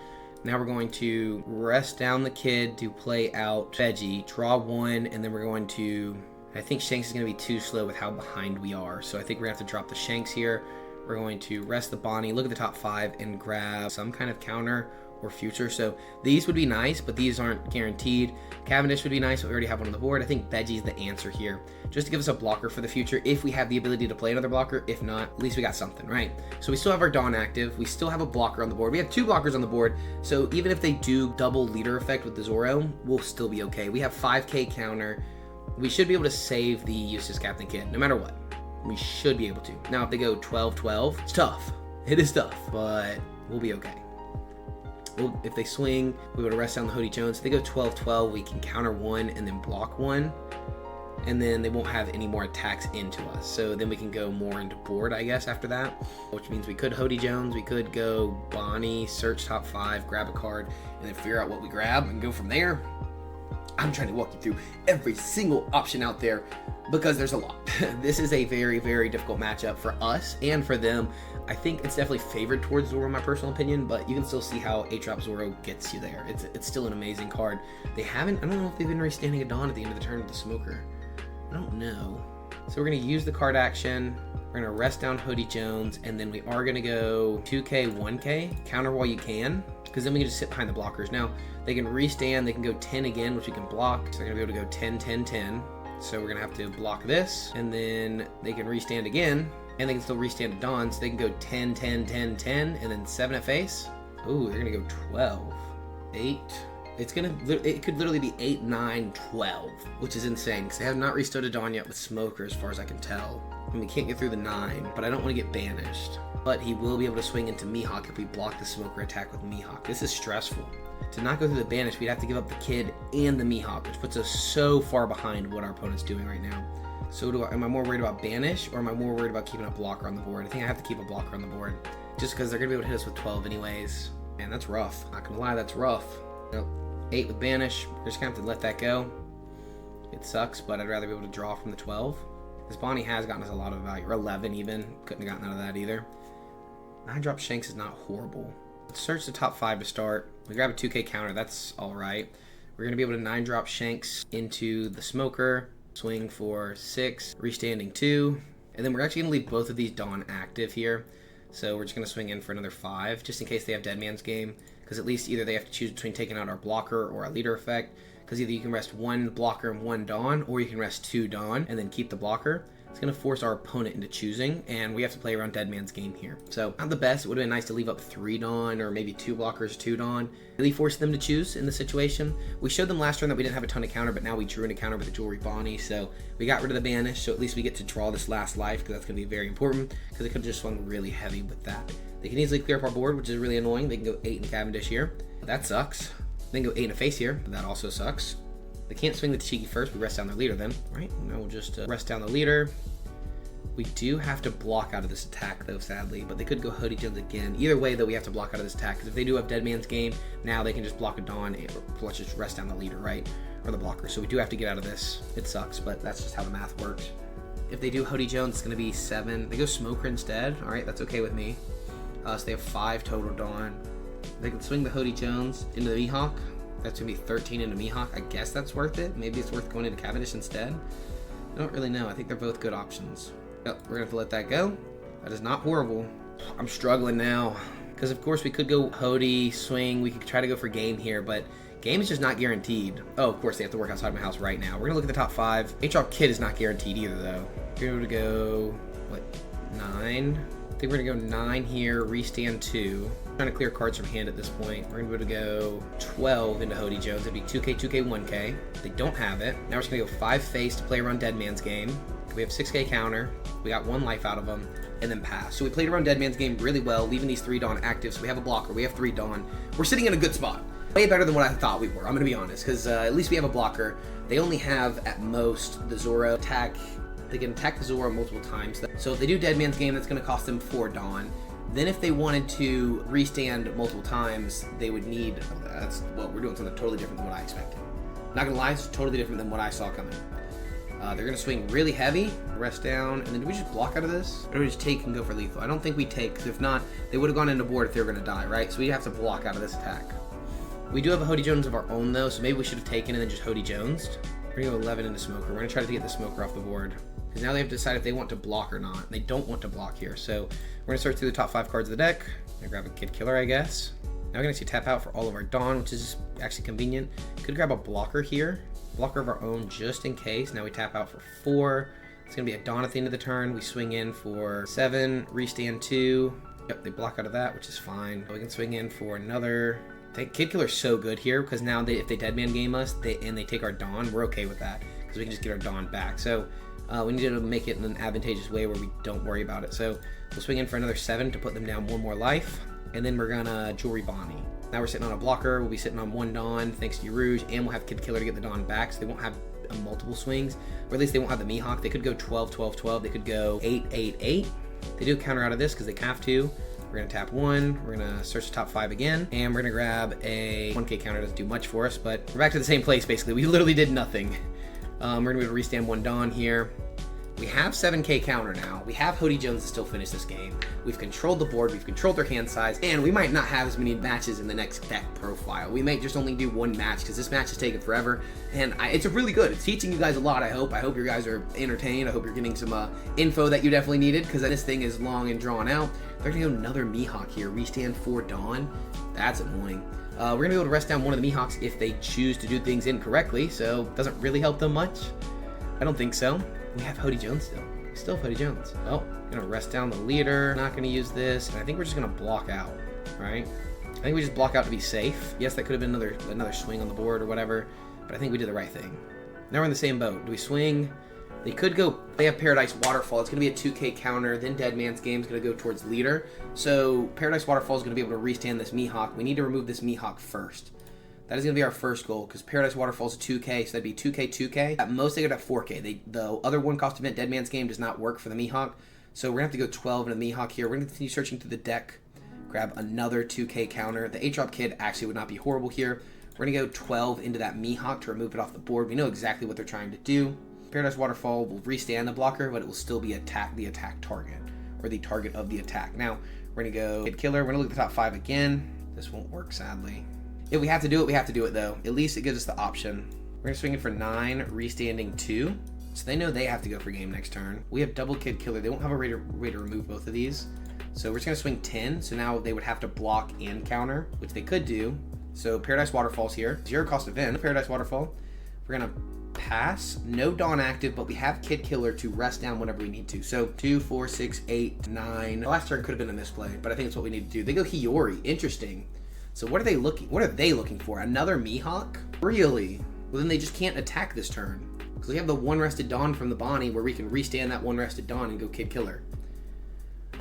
Now we're going to rest down the Kid to play out Veggie, draw 1, and then we're going to... I think Shanks is going to be too slow with how behind we are. So I think we're going to have to drop the Shanks here. We're going to rest the Bonney, look at the top 5, and grab some kind of counter or future. So these would be nice, but these aren't guaranteed. Cavendish would be nice, but we already have one on the board. I think Veggie's the answer here, just to give us a blocker for the future if we have the ability to play another blocker. If not, at least we got something, right? So we still have our Dawn active. We still have a blocker on the board. We have 2 blockers on the board, so even if they do double leader effect with the Zoro, we'll still be okay. We have 5K counter. We should be able to save the Eustace Captain Kid, no matter what. We should be able to. Now, if they go 12-12, it's tough. It is tough, but we'll be okay. If they swing, we would rest down the Hody Jones. If they go 12-12, we can counter 1 and then block 1. And then they won't have any more attacks into us. So then we can go more into board, I guess, after that. Which means we could Hody Jones, we could go Bonney, search top 5, grab a card, and then figure out what we grab and go from there. I'm trying to walk you through every single option out there because there's a lot. This is a very, very difficult matchup for us and for them. I think it's definitely favored towards Zoro, in my personal opinion, but you can still see how 8-drop Zoro gets you there. It's still an amazing card. I don't know if they've been restanding a Dawn at the end of the turn with the Smoker. I don't know. So we're going to use the card action. We're going to rest down Hody Jones, and then we are going to go 2K, 1K, counter while you can, because then we can just sit behind the blockers. Now, they can restand, they can go 10 again, which we can block, so they're going to be able to go 10, 10, 10. So we're going to have to block this, and then they can restand again, and they can still restand a Dawn, so they can go 10, 10, 10, 10, and then 7 at face. Ooh, they're going to go 12, 8. It could literally be 8, 9, 12, which is insane, because they have not restored a Dawn yet with Smoker, as far as I can tell. And we can't get through the 9, but I don't want to get banished. But he will be able to swing into Mihawk if we block the Smoker attack with Mihawk. This is stressful. To not go through the banish, we'd have to give up the Kid and the Mihawk, which puts us so far behind what our opponent's doing right now. So am I more worried about banish, or am I more worried about keeping a blocker on the board? I think I have to keep a blocker on the board, just because they're going to be able to hit us with 12 anyways. And that's rough. Not going to lie, that's rough. Nope. 8 with banish. We're just going to have to let that go. It sucks, but I'd rather be able to draw from the 12. This Bonney has gotten us a lot of value, or 11 even. Couldn't have gotten out of that either. 9-drop Shanks is not horrible. Let's search the top 5 to start. We grab a 2K counter, that's alright. We're going to be able to 9-drop Shanks into the Smoker, swing for 6, restanding 2, and then we're actually going to leave both of these Dawn active here. So we're just going to swing in for another 5, just in case they have Dead Man's Game, because at least either they have to choose between taking out our blocker or our leader effect, because either you can rest 1 blocker and 1 Dawn, or you can rest 2 Dawn and then keep the blocker. It's going to force our opponent into choosing, and we have to play around Dead Man's Game here. So, not the best. It would have been nice to leave up 3 Dawn, or maybe 2 blockers, 2 Dawn. Really force them to choose in the situation. We showed them last turn that we didn't have a ton of counter, but now we drew in a counter with the Jewelry Bonney, so we got rid of the banish, so at least we get to draw this last life, because that's going to be very important, because it could have just swung really heavy with that. They can easily clear up our board, which is really annoying. They can go 8 in Cavendish here. That sucks. They can go 8 in a face here. That also sucks. They can't swing the Tashiki first. We rest down their leader then. All right, now we'll just rest down the leader. We do have to block out of this attack, though, sadly, but they could go Hoodie Jones again. Either way, though, we have to block out of this attack, because if they do have Dead Man's Game, now they can just block a Dawn, or let's just rest down the leader, right? Or the blocker. So we do have to get out of this. It sucks, but that's just how the math works. If they do Hoodie Jones, it's going to be 7. They go Smoker instead. All right, that's okay with me. So they have 5 total Dawn. They can swing the Hoodie Jones into the Mihawk. That's going to be 13 into Mihawk. I guess that's worth it. Maybe it's worth going into Cavendish instead. I don't really know. I think they're both good options. Yep, we're going to have to let that go. That is not horrible. I'm struggling now. Because, of course, we could go Hoodie, swing. We could try to go for game here, but game is just not guaranteed. Oh, of course, they have to work outside my house right now. We're going to look at the top 5. H-Drop Kid is not guaranteed either, though. We're able to go, what, 9? I think we're going to go 9 here, restand 2. Trying to clear cards from hand at this point. We're going to be able to go 12 into Hoodie Jones. It'd be 2K, 2K, 1K. They don't have it. Now we're just going to go 5 face to play around Dead Man's Game. We have 6K counter. We got 1 life out of them, and then pass. So we played around Dead Man's Game really well, leaving these 3 Dawn active. So we have a blocker. We have 3 Dawn. We're sitting in a good spot. Way better than what I thought we were. I'm going to be honest, because at least we have a blocker. They only have, at most, the Zoro attack. They can attack the Zoro multiple times. So if they do Dead Man's Game, that's going to cost them 4 Dawn. Then if they wanted to restand multiple times, they would need, well, we're doing something totally different than what I expected. Not gonna lie, it's totally different than what I saw coming. They're gonna swing really heavy, rest down, and then do we just block out of this? Or do we just take and go for lethal? I don't think we take, because if not, they would have gone into board if they were gonna die, right? So we have to block out of this attack. We do have a Hoodie Jones of our own though, so maybe we should have taken and then just Hoodie Jones. We're gonna go 11 into Smoker. We're gonna try to get the Smoker off the board. Because now they have to decide if they want to block or not. They don't want to block here. So we're going to search through the top 5 cards of the deck. I'm going to grab a Kid Killer, I guess. Now we're going to see tap out for all of our Dawn, which is actually convenient. Could grab a blocker here. Blocker of our own just in case. Now we tap out for 4. It's going to be a Dawn at the end of the turn. We swing in for 7, restand 2. Yep, they block out of that, which is fine. We can swing in for another. Kid Killer's so good here because now if they Deadman game us and they take our Dawn, we're okay with that because we can just get our Dawn back. So we need to make it in an advantageous way where we don't worry about it. So we'll swing in for another 7 to put them down 1 more life, and then we're gonna Jewelry Bonney. Now we're sitting on a blocker. We'll be sitting on 1 Dawn thanks to Rouge, and we'll have Kid Killer to get the Dawn back, so they won't have multiple swings, or at least they won't have the Mihawk. They could go 12, 12, 12. They could go 8, 8, 8. They do counter out of this because they have to. We're gonna tap 1. We're gonna search the top 5 again, and we're gonna grab a 1K counter. Doesn't do much for us, but we're back to the same place basically. We literally did nothing. We're gonna be able to restand 1 Dawn here. We have 7K counter now. We have Hoodie Jones to still finish this game. We've controlled the board, we've controlled their hand size, and we might not have as many matches in the next deck profile. We might just only do 1 match because this match is taking forever, and it's really good. It's teaching you guys a lot, I hope. I hope you guys are entertained. I hope you're getting some info that you definitely needed, because this thing is long and drawn out. They're gonna go another Mihawk here, restand 4 Dawn. That's annoying. We're gonna be able to rest down one of the Mihawks if they choose to do things incorrectly, so it doesn't really help them much. I don't think so. We have Hoodie Jones still. We still have Hoodie Jones. Well, gonna rest down the leader. Not gonna use this, and I think we're just gonna block out, right? I think we just block out to be safe. Yes, that could have been another swing on the board or whatever, but I think we did the right thing. Now we're in the same boat. Do we swing? They could go. They have Paradise Waterfall. It's gonna be a 2K counter. Then Dead Man's Game is gonna go towards leader. So Paradise Waterfall is gonna be able to restand this Mihawk. We need to remove this Mihawk first. That is going to be our first goal, because Paradise Waterfall is 2K, so that'd be 2K, 2K. At most, they could have 4K. The other 1-cost event, Dead Man's Game, does not work for the Mihawk, so we're going to have to go 12 into the Mihawk here. We're going to continue searching through the deck, grab another 2K counter. The 8-drop Kid actually would not be horrible here. We're going to go 12 into that Mihawk to remove it off the board. We know exactly what they're trying to do. Paradise Waterfall will restand the blocker, but it will still be the attack target, or the target of the attack. Now, we're going to go Kid Killer. We're going to look at the top 5 again. This won't work, sadly. If we have to do it, we have to do it, though. At least it gives us the option. We're going to swing it for 9, restanding 2. So they know they have to go for game next turn. We have double Kid Killer. They won't have a way to remove both of these. So we're just going to swing 10. So now they would have to block and counter, which they could do. So Paradise Waterfall's here. 0-cost event, Paradise Waterfall. We're going to pass. No Dawn active, but we have Kid Killer to rest down whenever we need to. So 2, 4, 6, 8, 9. The last turn could have been a misplay, but I think it's what we need to do. They go Hiyori. Interesting. So what are they looking for? Another Mihawk? Really? Well, then they just can't attack this turn. Because we have the one rested Dawn from the Bonney where we can restand that one rested Dawn and go Kid Killer.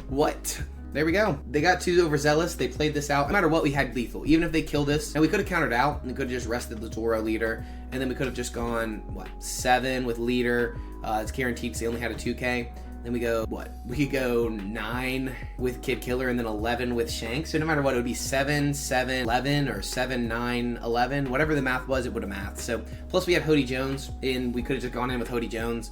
What? There we go. They got 2 overzealous. They played this out. No matter what, we had lethal. Even if they killed us, and we could have countered out, and we could have just rested the Zoro leader, and then we could have just gone, 7 with leader. It's guaranteed because they only had a 2K. Then we go, we could go 9 with Kid Killer and then 11 with Shanks. So no matter what, it would be 7, 7, 11, or 7, 9, 11. Whatever the math was, it would have mathed. So plus we had Hody Jones, and we could have just gone in with Hody Jones.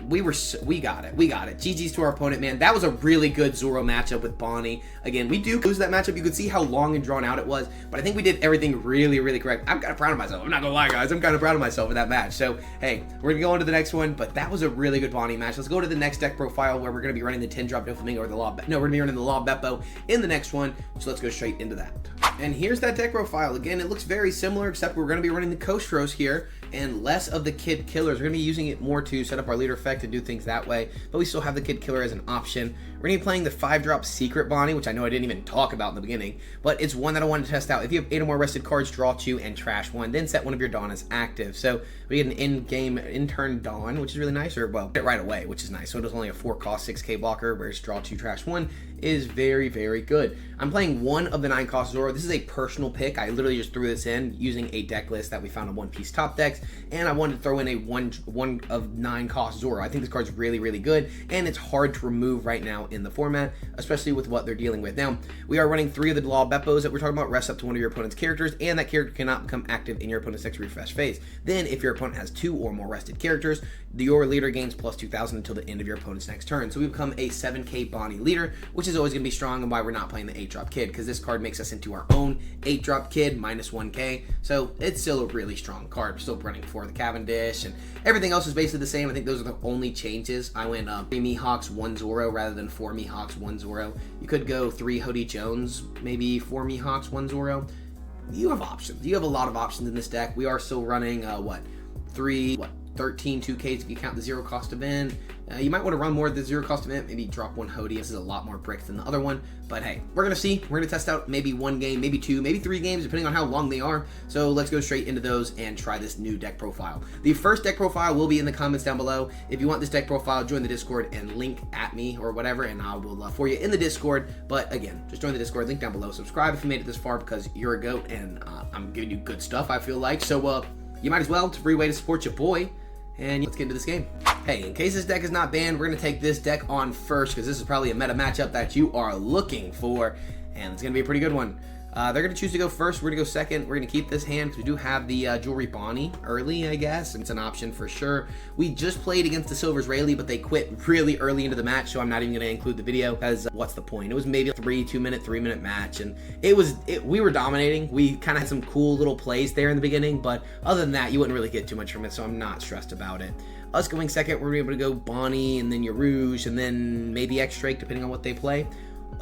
We got it. GG's to our opponent, man. That was a really good Zoro matchup with Bonney. Again, we do lose that matchup. You could see how long and drawn out it was, but I think we did everything really, really correct. I'm kind of proud of myself. I'm not gonna lie, guys. I'm kind of proud of myself in that match. So, hey, we're gonna go on to the next one, but that was a really good Bonney match. Let's go to the next deck profile where we're gonna be running the 10-drop Doflamingo or the Law. No, we're gonna be running the Law Beppo in the next one. So let's go straight into that. And here's that deck profile. Again, it looks very similar, except we're gonna be running the Kostros here and less of the Kid Killers. We're gonna be using it more to set up our leader effect and do things that way, but we still have the Kid Killer as an option. We're gonna be playing the 5-drop Secret Bonney, which I know I didn't even talk about in the beginning, but it's one that I wanted to test out. If you have 8 or more rested cards, draw 2 and trash 1, then set one of your Dawn as active. So we get an in-turn Dawn, which is really nice, or well, get it right away, which is nice. So it was only a 4-cost 6K blocker, whereas draw 2, trash 1 is very, very good. I'm playing one of the 9-cost Zoro. This is a personal pick. I literally just threw this in using a deck list that we found on One Piece Top Decks, and I wanted to throw in a one of 9-cost Zoro. I think this card's really, really good, and it's hard to remove right now in the format, especially with what they're dealing with. Now, we are running 3 of the Law Beppos that we're talking about. Rest up to one of your opponent's characters, and that character cannot become active in your opponent's next refresh phase. Then, if your opponent has 2 or more rested characters, your leader gains plus 2,000 until the end of your opponent's next turn. So we become a 7K Bonney leader, which is always going to be strong, and why we're not playing the 8-drop Kid, because this card makes us into our own 8-drop Kid, minus 1K. So it's still a really strong card. We're still running 4 of the Cavendish, and everything else is basically the same. I think those are the only changes. I went 3 Mihawks, 1 Zoro, rather than 4 Mihawks, 1 Zoro. You could go 3 Hody Jones, maybe 4 Mihawks, 1 Zoro. You have options. You have a lot of options in this deck. We are still running, 13 2Ks if you count the 0-cost event. You might want to run more of the 0-cost event, maybe drop 1 Hody. This is a lot more bricks than the other one, but hey, we're gonna see. We're gonna test out maybe 1 game, maybe 2, maybe 3 games, depending on how long they are. So let's go straight into those and try this new deck profile. The first deck profile will be in the comments down below. If you want this deck profile, join the Discord and link at me or whatever, and I will for you in the Discord. But again, just join the Discord, link down below. Subscribe if you made it this far, because you're a goat, and I'm giving you good stuff, I feel like. So you might as well. It's a free way to support your boy. And let's get into this game. Hey, in case this deck is not banned, we're going to take this deck on first, because this is probably a meta matchup that you are looking for, and it's going to be a pretty good one. They're going to choose to go first. We're going to go second. We're going to keep this hand because we do have the Jewelry Bonney early, I guess. It's an option for sure. We just played against the Silvers Rayleigh, but they quit really early into the match, so I'm not even going to include the video because what's the point? It was maybe a 3-minute match, and we were dominating. We kind of had some cool little plays there in the beginning, but other than that, you wouldn't really get too much from it, so I'm not stressed about it. Us going second, we're able to go Bonney, and then Yarouge, and then maybe X-Drake, depending on what they play.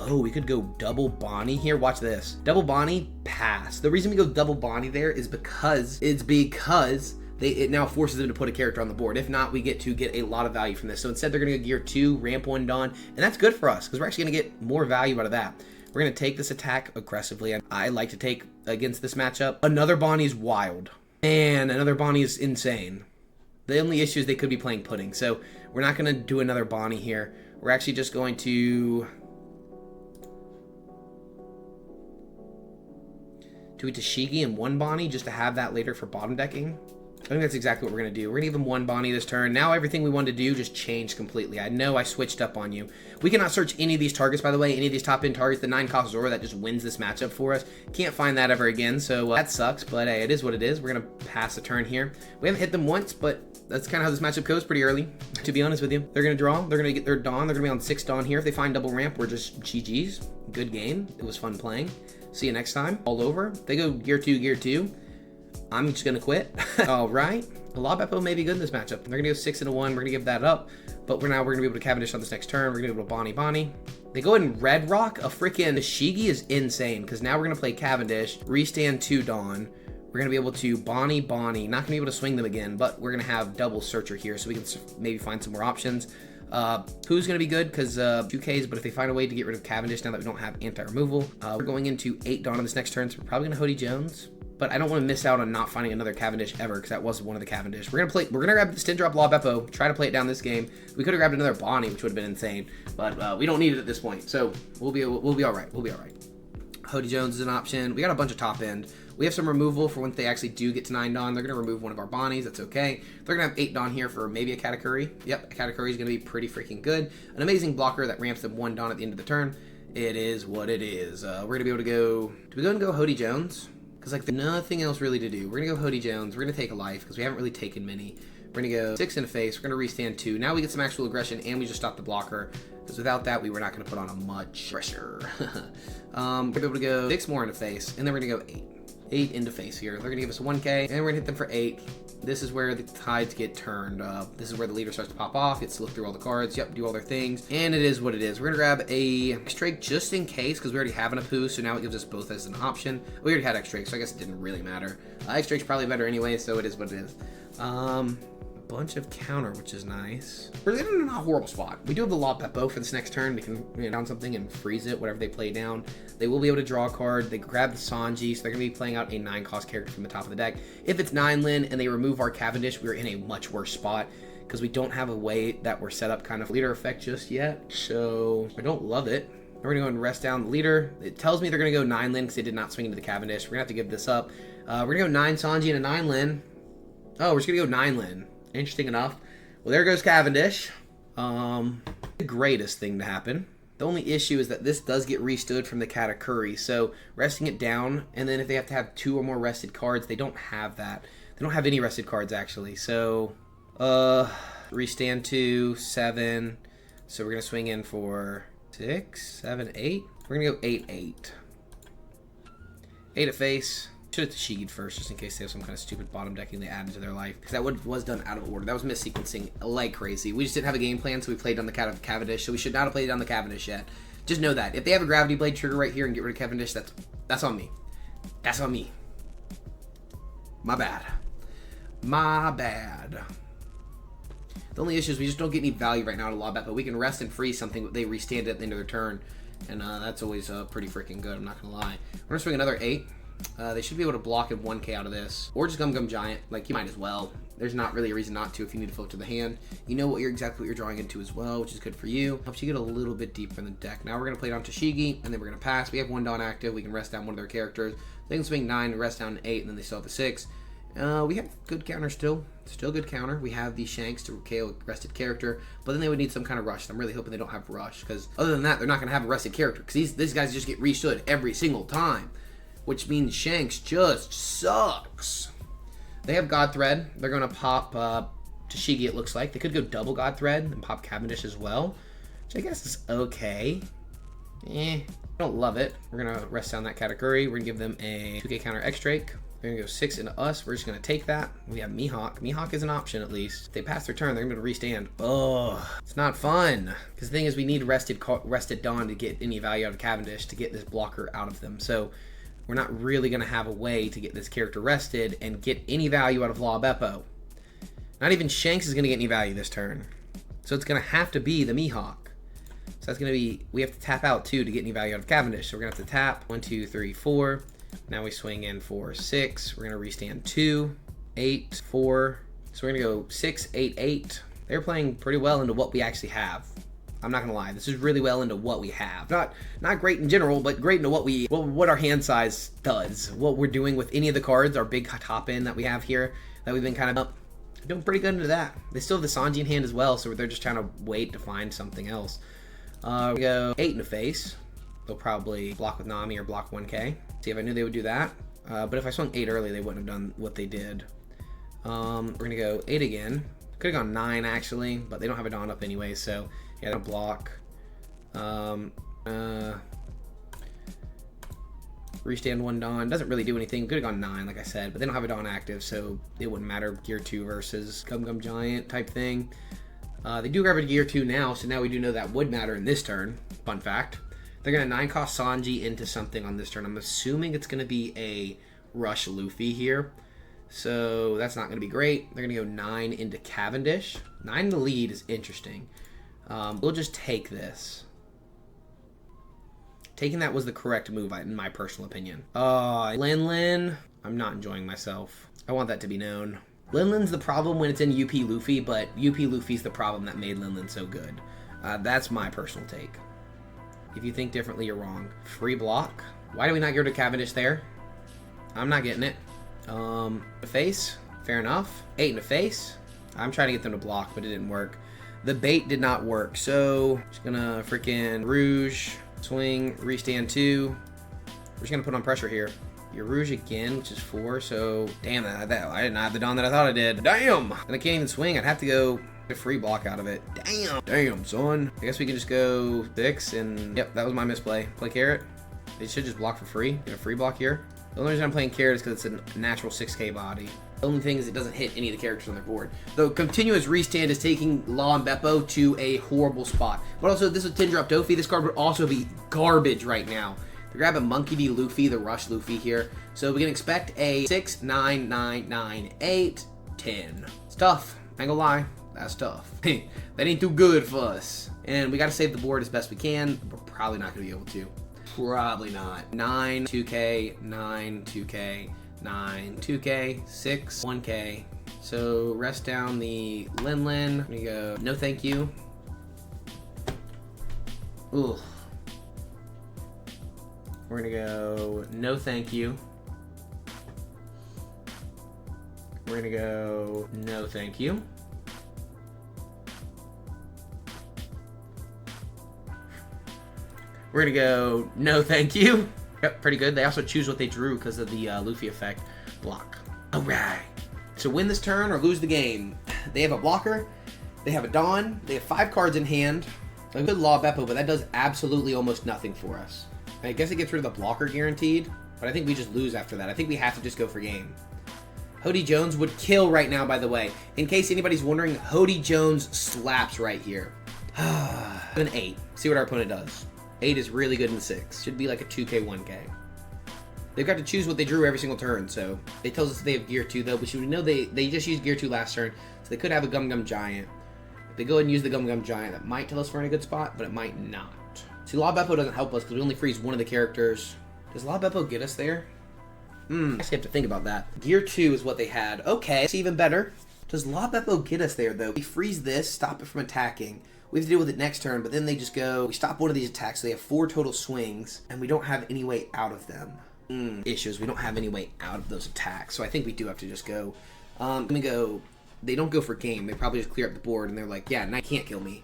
Oh, we could go double Bonney here. Watch this. Double Bonney, pass. The reason we go double Bonney there is because it now forces them to put a character on the board. If not, we get a lot of value from this. So instead, they're going to go Gear 2, Ramp 1 Dawn, and that's good for us because we're actually going to get more value out of that. We're going to take this attack aggressively. I like to take against this matchup. Another Bonney's wild. And another Bonney is insane. The only issue is they could be playing Pudding. So we're not going to do another Bonney here. We're actually just going to do a Tashigi and 1 Bonney just to have that later for bottom decking. I think that's exactly what we're going to do. We're going to give him 1 Bonney this turn. Now everything we wanted to do just changed completely. I know I switched up on you. We cannot search any of these targets, by the way. Any of these top-end targets. The 9-cost Zoro that just wins this matchup for us. Can't find that ever again, so that sucks. But hey, it is what it is. We're going to pass a turn here. We haven't hit them once, but that's kind of how this matchup goes pretty early, to be honest with you. They're going to draw. They're going to get their Dawn. They're going to be on 6 Dawn here. If they find double ramp, we're just GG's. Good game. It was fun playing. See you next time. All over. They go Gear 2, Gear 2. I'm just going to quit. All right. A Law Beppo may be good in this matchup. They're going to go 6 and a 1. We're going to give that up. But we're going to be able to Cavendish on this next turn. We're going to be able to Bonney. They go in Red Rock. A freaking Shigi is insane because now we're going to play Cavendish, restand 2 Dawn. We're going to be able to Bonney. Not going to be able to swing them again, but we're going to have double Searcher here, so we can maybe find some more options. Who's going to be good because 2Ks, but if they find a way to get rid of Cavendish now that we don't have anti-removal, we're going into 8 Dawn on this next turn, so we're probably going to Hody Jones. But I don't want to miss out on not finding another Cavendish ever because that was one of the Cavendish. We're going to grab the Stin Drop Law Beppo, try to play it down this game. We could have grabbed another Bonney, which would have been insane, but we don't need it at this point, so we'll be all right. We'll be all right. Hody Jones is an option. We got a bunch of top end. We have some removal for when they actually do get to 9 Dawn. They're going to remove one of our Bonnies. That's okay. They're going to have 8 Dawn here for maybe a Katakuri. Yep, a Katakuri is going to be pretty freaking good. An amazing blocker that ramps them 1 Dawn at the end of the turn. It is what it is. We're going to be able to go... Do we go and go Hody Jones? Because like there's nothing else really to do. We're going to go Hody Jones. We're going to take a life because we haven't really taken many. We're going to go 6 in a face. We're going to restand 2. Now we get some actual aggression and we just stop the blocker. Because without that, we were not going to put on a much pressure. We're going to be able to go 6 more in a face. And then we're going to go 8. 8 into face here. They're going to give us a 1K, and we're going to hit them for 8. This is where the tides get turned. This is where the leader starts to pop off. Gets to look through all the cards. Yep, do all their things. And it is what it is. We're going to grab a X-Drake just in case, because we already have an Apu, so now it gives us both as an option. We already had X-Drake, so I guess it didn't really matter. X-Drake's probably better anyway, so it is what it is. Bunch of counter, which is nice. We're in a not horrible spot. We do have the Law Beppo for this next turn. They can down something and freeze it, whatever they play down. They will be able to draw a card. They grab the Sanji, so they're going to be playing out a 9-cost character from the top of the deck. If it's 9 Lin and they remove our Cavendish, we're in a much worse spot because we don't have a way that we're set up kind of leader effect just yet. So I don't love it. We're going to go and rest down the leader. It tells me they're going to go 9 Lin because they did not swing into the Cavendish. We're going to have to give this up. We're going to go 9 Sanji and a 9 Lin. Oh, we're just going to go 9 Lin. Interesting enough. Well, there goes Cavendish. The greatest thing to happen. The only issue is that this does get restood from the Katakuri, so resting it down, and then if they have to have 2 or more rested cards, they don't have that. They don't have any rested cards, actually. So, restand 2, 7. So we're going to swing in for 6, 7, 8. We're going to go 8, 8. 8 at face. Should have Tashigi'd first, just in case they have some kind of stupid bottom decking they added to their life. Because that was done out of order. That was missequencing like crazy. We just didn't have a game plan, so we played down the Cavendish. So we should not have played down the Cavendish yet. Just know that. If they have a Gravity Blade trigger right here and get rid of Cavendish, that's on me. That's on me. My bad. My bad. The only issue is we just don't get any value right now to Law Beppo. We can rest and freeze something, but they restand it at the end of their turn. And that's always pretty freaking good, I'm not going to lie. We're going to swing another 8. They should be able to block in 1K out of this. Or just Gum Giant. Like, you might as well. There's not really a reason not to if you need to filter the hand. You know exactly what you're drawing into as well, which is good for you. Helps you get a little bit deeper in the deck. Now we're going to play down Tashigi, and then we're going to pass. We have 1 Dawn active. We can rest down one of their characters. They can swing 9, rest down 8, and then they still have the 6. We have good counter still. Still good counter. We have the Shanks to KO rested character, but then they would need some kind of rush. I'm really hoping they don't have rush, because other than that, they're not going to have a rested character, because these guys just get restood every single time. Which means Shanks just sucks. They have God Thread. They're going to pop Tashigi, it looks like. They could go double God Thread and pop Cavendish as well, which I guess is okay. I don't love it. We're going to rest down that Katakuri. We're going to give them a 2K counter X-Drake. We're going to go 6 into us. We're just going to take that. We have Mihawk. Mihawk is an option, at least. If they pass their turn, they're going to restand. Oh, it's not fun. Because the thing is, we need rested Dawn to get any value out of Cavendish to get this blocker out of them. So we're not really going to have a way to get this character rested and get any value out of Law Beppo. Not even Shanks is going to get any value this turn. So it's going to have to be the Mihawk. So that's going to be, we have to tap out too to get any value out of Cavendish. So we're going to have to tap 1, 2, 3, 4. Now we swing in for 6. We're going to restand 2, 8, 4. So we're going to go 6, 8, 8. They're playing pretty well into what we actually have. I'm not gonna lie, this is really well into what we have. Not great in general, but great into what our hand size does. What we're doing with any of the cards, our big top end that we have here, that we've been kind of doing pretty good into that. They still have the Sanji in hand as well, so they're just trying to wait to find something else. We go 8 in the face. They'll probably block with Nami or block 1K. See, if I knew they would do that. But if I swung 8 early, they wouldn't have done what they did. We're gonna go 8 again. Could have gone 9 actually, but they don't have a Dawn up anyway, so yeah, they'll block. Restand 1 Dawn. Doesn't really do anything. Could have gone 9, like I said, but they don't have a Dawn active, so it wouldn't matter. Gear 2 versus Gum Giant type thing. They do grab a Gear 2 now, so now we do know that would matter in this turn. Fun fact. They're going to 9-cost Sanji into something on this turn. I'm assuming it's going to be a rush Luffy here. So that's not going to be great. They're going to go 9 into Cavendish. 9 in the lead is interesting. We'll just take this. Taking that was the correct move, in my personal opinion. Lin. I'm not enjoying myself. I want that to be known. Lin's the problem when it's in UP Luffy, but UP Luffy's the problem that made Lin so good. That's my personal take. If you think differently, you're wrong. Free block. Why do we not go to Cavendish there? I'm not getting it. The face. Fair enough. 8 in the face. I'm trying to get them to block, but it didn't work. The bait did not work, so just gonna freaking Rouge, swing, restand 2. We're just gonna put on pressure here. Your Rouge again, which is 4, so damn, I didn't have the Dawn that I thought I did. Damn! And I can't even swing. I'd have to go a free block out of it. Damn, son. I guess we can just go 6, and yep, that was my misplay. Play Carrot. They should just block for free. Get a free block here. The only reason I'm playing Carrot is because it's a natural 6k body. The only thing is it doesn't hit any of the characters on their board. The continuous restand is taking Law and Beppo to a horrible spot. But also, this with 10 drop Dofi, this card would also be garbage right now. They're grabbing Monkey D. Luffy, the Rush Luffy here. So we can expect a 6, 9, 9, 9, 8, 10. It's tough. I ain't gonna lie. That's tough. That ain't too good for us. And we gotta save the board as best we can. We're probably not gonna be able to. Probably not. 9, 2k, 9, 2k, 9, 2k, 6, 1k. So rest down the Lin. We go, no thank you. Ooh. We're gonna go, no thank you. We're gonna go, no thank you. We're gonna go, no thank you. Yep, pretty good. They also choose what they drew because of the Luffy effect. Block. Alright. So win this turn or lose the game. They have a blocker. They have a Dawn. They have 5 cards in hand. A good Law Beppo, but that does absolutely almost nothing for us. I guess it gets rid of the blocker guaranteed, but I think we just lose after that. I think we have to just go for game. Hody Jones would kill right now, by the way. In case anybody's wondering, Hody Jones slaps right here. An 8. See what our opponent does. 8 is really good in the 6. Should be like a 2k, 1k. They've got to choose what they drew every single turn, so it tells us they have Gear 2 though, which we know they just used Gear 2 last turn, so they could have a Gum Gum Giant. If they go ahead and use the Gum Gum Giant, that might tell us we're in a good spot, but it might not. See, Law Beppo doesn't help us because we only freeze one of the characters. Does Law Beppo get us there? I actually have to think about that. Gear 2 is what they had. Okay, it's even better. Does Law Beppo get us there, though? We freeze this, stop it from attacking. We have to deal with it next turn, but then they just go, we stop one of these attacks, so they have 4 total swings, and we don't have any way out of them. Issues, we don't have any way out of those attacks, so I think we do have to just go. Let me go, they don't go for game, they probably just clear up the board, and they're like, yeah, Knight can't kill me.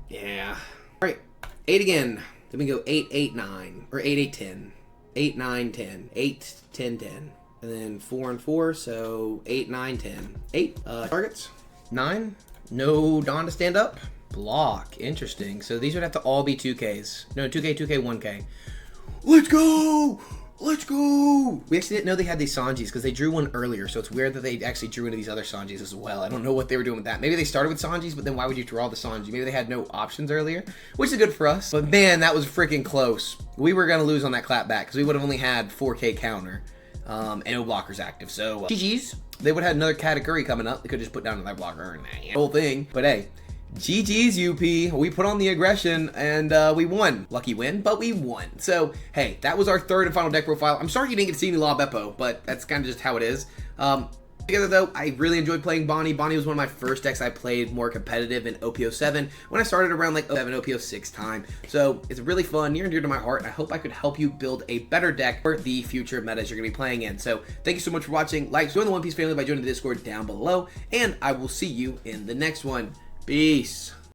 Yeah. Alright, 8 again. Then we go 8, 8, 9, or 8, 8, 10. 8, 9, 10. 8, 10, 10. And then 4 and 4, so 8, 9, 10. 8 targets. 9. No Dawn to stand up. Block. Interesting. So these would have to all be 2Ks. No, 2K, 2K, 1K. Let's go! Let's go! We actually didn't know they had these Sanjis because they drew one earlier, so it's weird that they actually drew into these other Sanjis as well. I don't know what they were doing with that. Maybe they started with Sanjis, but then why would you draw the Sanji? Maybe they had no options earlier, which is good for us. But man, that was freaking close. We were going to lose on that clapback because we would have only had 4K counter and no blockers active. So GG's. They would have had another category coming up. They could just put down another blocker and the whole thing. But hey, GG's UP. We put on the aggression and we won. Lucky win, but we won. So hey, that was our third and final deck profile. I'm sorry you didn't get to see any Law Beppo, but that's kind of just how it is. Together though, I really enjoyed playing Bonney. Bonney was one of my first decks I played more competitive in OP07 when I started around like 07, OP06 time. So it's really fun, near and dear to my heart. I hope I could help you build a better deck for the future metas you're going to be playing in. So thank you so much for watching. Like, join the One Piece family by joining the Discord down below, and I will see you in the next one. Peace.